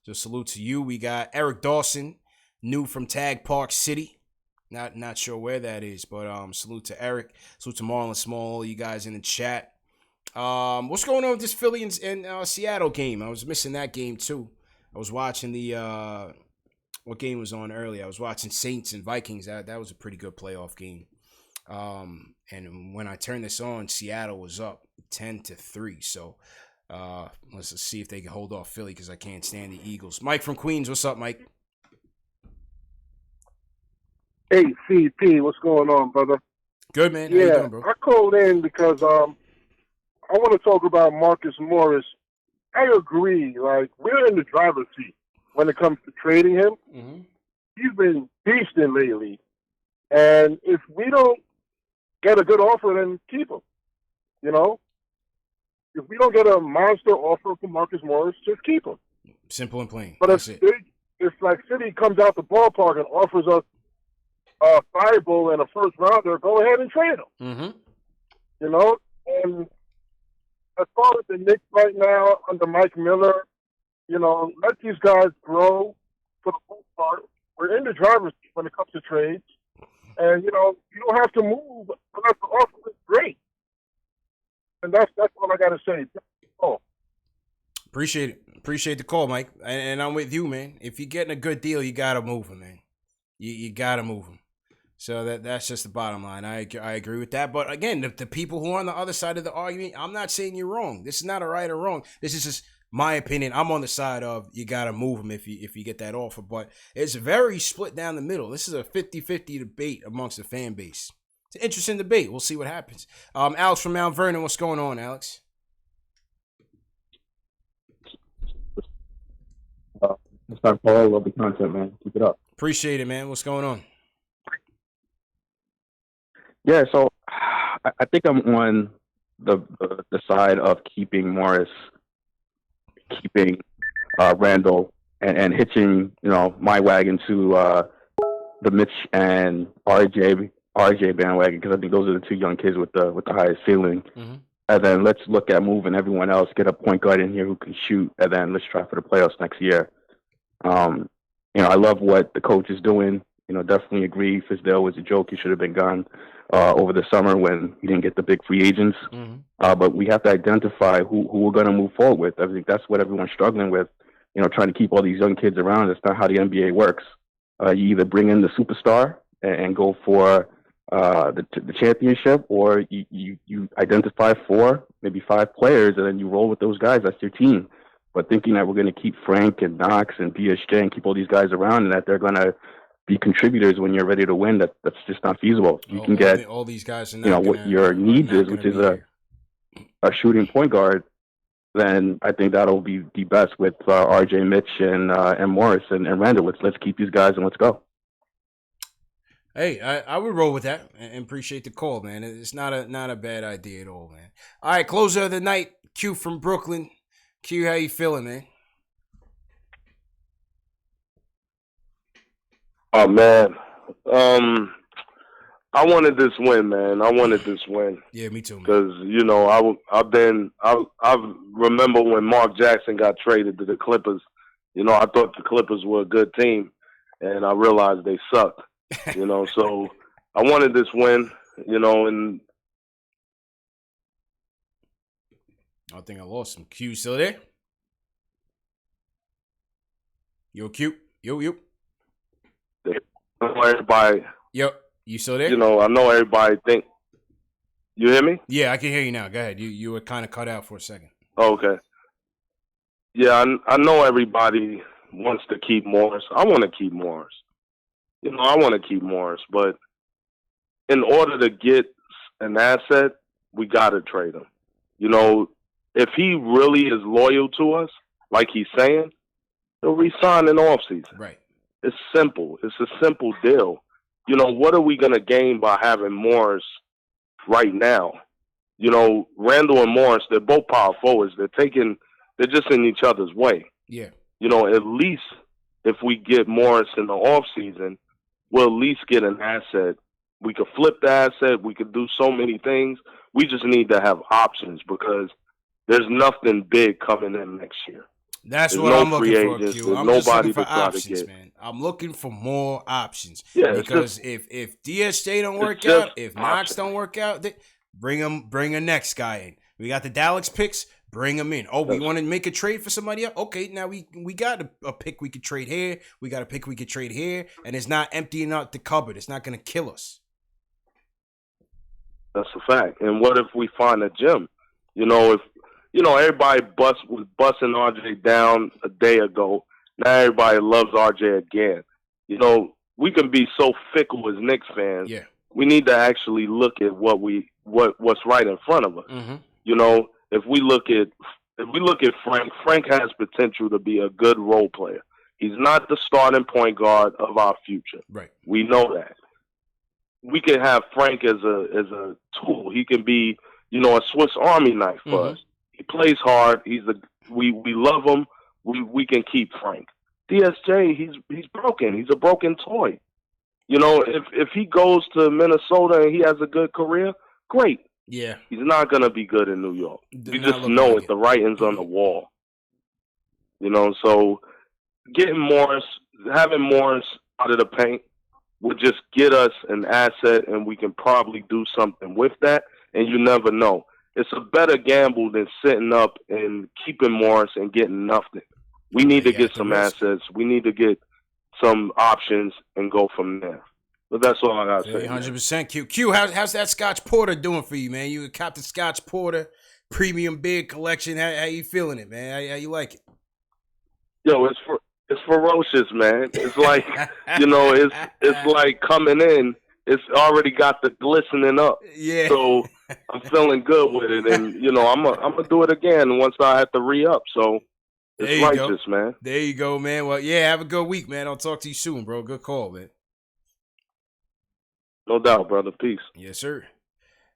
So salute to you. We got Eric Dawson, new from Tag Park City. Not sure where that is, but salute to Eric. Salute to Marlon Small, all you guys in the chat. What's going on with this Philly and Seattle game? I was missing that game too. I was watching the what game was on earlier? I was watching Saints and Vikings. That was a pretty good playoff game. And when I turned this on, Seattle was up 10-3. So let's see if they can hold off Philly because I can't stand the Eagles. Mike from Queens, what's up, Mike? Hey, CP, what's going on, brother? Good, man. How you doing, bro? I called in because I want to talk about Marcus Morris. I agree. Like, we're in the driver's seat when it comes to trading him. Mm-hmm. He's been beasting lately. And if we don't get a good offer, then keep him. You know? If we don't get a monster offer from Marcus Morris, just keep him. Simple and plain. But if like City comes out the ballpark and offers us a fireball and a first rounder, go ahead and trade him. Mm-hmm. You know? And as far as the Knicks right now under Mike Miller, you know, let these guys grow for the most part. We're in the driver's seat when it comes to trades. And, you know, you don't have to move unless the offer is great. And that's all I got to say. Oh. Appreciate it. Appreciate the call, Mike. And I'm with you, man. If you're getting a good deal, you got to move him, man. You got to move him. So that's just the bottom line. I agree with that. But again, the people who are on the other side of the argument, I'm not saying you're wrong. This is not a right or wrong. This is just my opinion. I'm on the side of you got to move him if you get that offer. But it's very split down the middle. This is a 50-50 debate amongst the fan base. It's an interesting debate. We'll see what happens. Alex from Mount Vernon, what's going on, Alex? Let's start following all the content, man. Keep it up. Appreciate it, man. What's going on? Yeah, so I think I'm on the side of keeping Morris, keeping Randall, and hitching my wagon to the Mitch and RJ bandwagon, because I think those are the two young kids with the highest ceiling. Mm-hmm. And then let's look at moving everyone else, get a point guard in here who can shoot, and then let's try for the playoffs next year. I love what the coach is doing. Definitely agree. Fizdale was a joke. He should have been gone over the summer when he didn't get the big free agents. Mm-hmm. But we have to identify who we're going to move forward with. I think that's what everyone's struggling with. Trying to keep all these young kids around. That's not how the NBA works. You either bring in the superstar and go for the championship, or you identify 4, maybe 5 players, and then you roll with those guys. That's your team. But thinking that we're going to keep Frank and Knox and BSJ and keep all these guys around and that they're going to be contributors when you're ready to win, that's just not feasible. You can get all these guys are what your needs is, which is a shooting point guard. Then I think that'll be the best with RJ, Mitch, and Morris and Randall. Let's keep these guys and let's go. Hey, I would roll with that and appreciate the call, man. It's not a bad idea at all, man. All right, closer of the night, Q from Brooklyn. Q, how you feeling, man? Oh, man. I wanted this win, man. I wanted this win. Yeah, me too, man. Because, I remember when Mark Jackson got traded to the Clippers. I thought the Clippers were a good team, and I realized they sucked. So I wanted this win, and I think I lost him. Q still there? Yo, Q. Yo. Everybody. Yo, you still there? I know everybody think. You hear me? Yeah, I can hear you now. Go ahead. You were kind of cut out for a second. Okay. Yeah, I know everybody wants to keep Morris. I want to keep Morris. I want to keep Morris, but in order to get an asset, we got to trade him. if he really is loyal to us, like he's saying, he'll resign in the offseason. Right. It's simple. It's a simple deal. You know, what are we going to gain by having Morris right now? You know, Randall and Morris, they're both power forwards. They're just in each other's way. Yeah. You know, at least if we get Morris in the offseason, we'll at least get an asset. We could flip the asset. We could do so many things. We just need to have options because there's nothing big coming in next year. That's what I'm looking for, Q. I'm just looking for options, man. I'm looking for more options. Yeah, because if DSJ don't work out, if Knox don't work out, bring a next guy in. We got the Dallas picks, bring them in. Oh, we want to make a trade for somebody else? Okay, now we got a pick we could trade here. We got a pick we could trade here, and it's not emptying out the cupboard. It's not going to kill us. That's a fact. And what if we find a gem? You know, if everybody was busting RJ down a day ago. Now everybody loves RJ again. You know, we can be so fickle as Knicks fans. Yeah. We need to actually look at what's right in front of us. Mm-hmm. You know, if we look at Frank has potential to be a good role player. He's not the starting point guard of our future. Right. We know that. We can have Frank as a tool. He can be, you know, a Swiss Army knife for us. He plays hard. We love him. We can keep Frank. DSJ, he's broken. He's a broken toy. You know, if he goes to Minnesota and he has a good career, great. Yeah. He's not gonna be good in New York. We just know it. The writing's on the wall. You know, so having Morris out of the paint would just get us an asset, and we can probably do something with that. And you never know. It's a better gamble than sitting up and keeping Morris and getting nothing. We need to get some assets. We need to get some options and go from there. But that's all I got to say. 100%. Q, how's that Scotch Porter doing for you, man? You got the Scotch Porter Premium Beer Collection. How you feeling it, man? How you like it? Yo, it's ferocious, man. It's like, you know, it's like coming in. It's already got the glistening up. Yeah. So I'm feeling good with it, and you know I'm gonna do it again once I have to re-up. So it's righteous, man. There you go, man. Well, yeah, have a good week, man. I'll talk to you soon, bro. Good call, man. No doubt, brother. Peace. Yes, sir.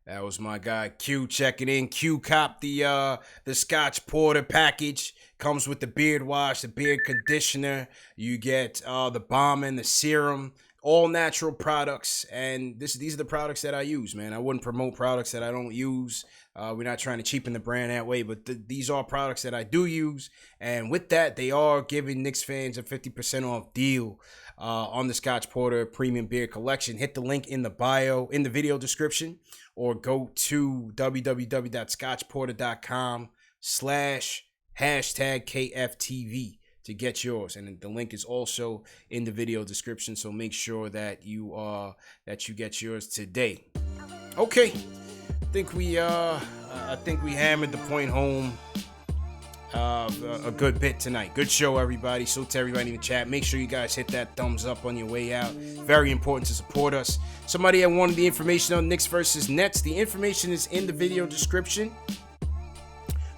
That was my guy Q checking in. Q copped the Scotch Porter package. Comes with the beard wash, the beard conditioner. You get the balm and the serum. All natural products, and these are the products that I use, man. I wouldn't promote products that I don't use. We're not trying to cheapen the brand that way, but these are products that I do use, and with that, they are giving Knicks fans a 50% off deal on the Scotch Porter Premium Beer Collection. Hit the link in the bio, in the video description, or go to www.scotchporter.com/#KFTV. to get yours, and the link is also in the video description, so make sure that you get yours today. Okay, I think we hammered the point home a good bit tonight. Good show, everybody. So to everybody in the chat, make sure you guys hit that thumbs up on your way out. Very important to support us. Somebody that wanted the information on Knicks versus Nets, the information is in the video description.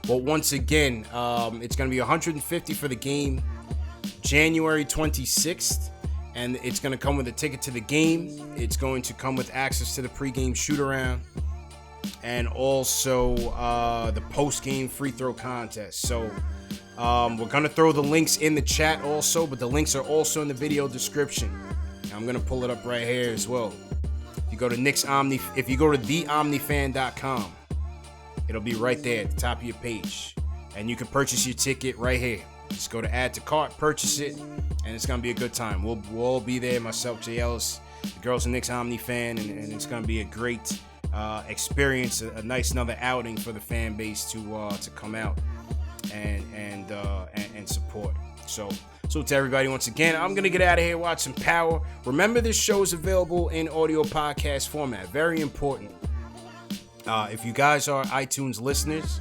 But once again, it's going to be $150 for the game, January 26th, and it's going to come with a ticket to the game. It's going to come with access to the pregame shoot-around and also the post-game free throw contest. So we're going to throw the links in the chat also, but the links are also in the video description. I'm going to pull it up right here as well. If you go to theomnifan.com, it'll be right there at the top of your page. And you can purchase your ticket right here. Just go to add to cart, purchase it, and it's going to be a good time. We'll all be there, myself, Jay Ellis, the girls in Knicks Omni Fan, and it's going to be a great experience, a nice another outing for the fan base to come out and support. So to everybody, once again, I'm going to get out of here, watch some Power. Remember, this show is available in audio podcast format. Very important. If you guys are iTunes listeners,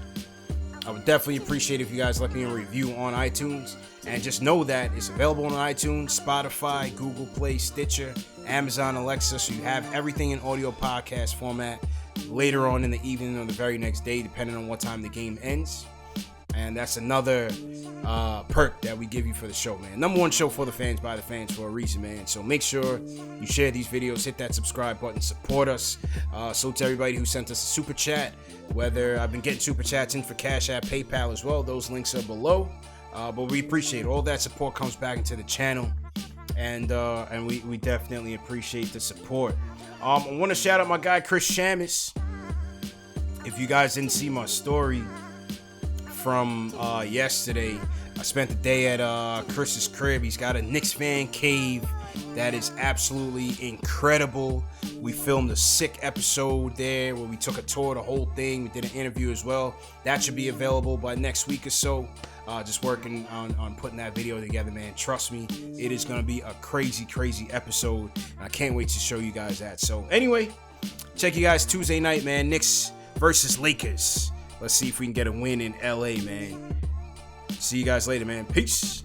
I would definitely appreciate if you guys let me a review on iTunes. And just know that it's available on iTunes, Spotify, Google Play, Stitcher, Amazon Alexa. So you have everything in audio podcast format. later on in the evening or the very next day, depending on what time the game ends. And that's another perk that we give you for the show, man. Number one show for the fans, by the fans, for a reason, man. So make sure you share these videos, hit that subscribe button, support us. So to everybody who sent us a super chat, whether I've been getting super chats in for Cash App, PayPal as well, those links are below. But we appreciate it. All that support comes back into the channel, and we definitely appreciate the support. I want to shout out my guy Chris Shamus. If you guys didn't see my story from yesterday, I spent the day at Chris's crib. He's got a Knicks fan cave that is absolutely incredible. We filmed a sick episode there where we took a tour of the whole thing. We did an interview as well. That should be available by next week or so. Just working on putting that video together, man. Trust me, it is going to be a crazy episode. I can't wait to show you guys that. So anyway, check you guys Tuesday night, man. Knicks versus Lakers. Let's see if we can get a win in LA, man. See you guys later, man. Peace.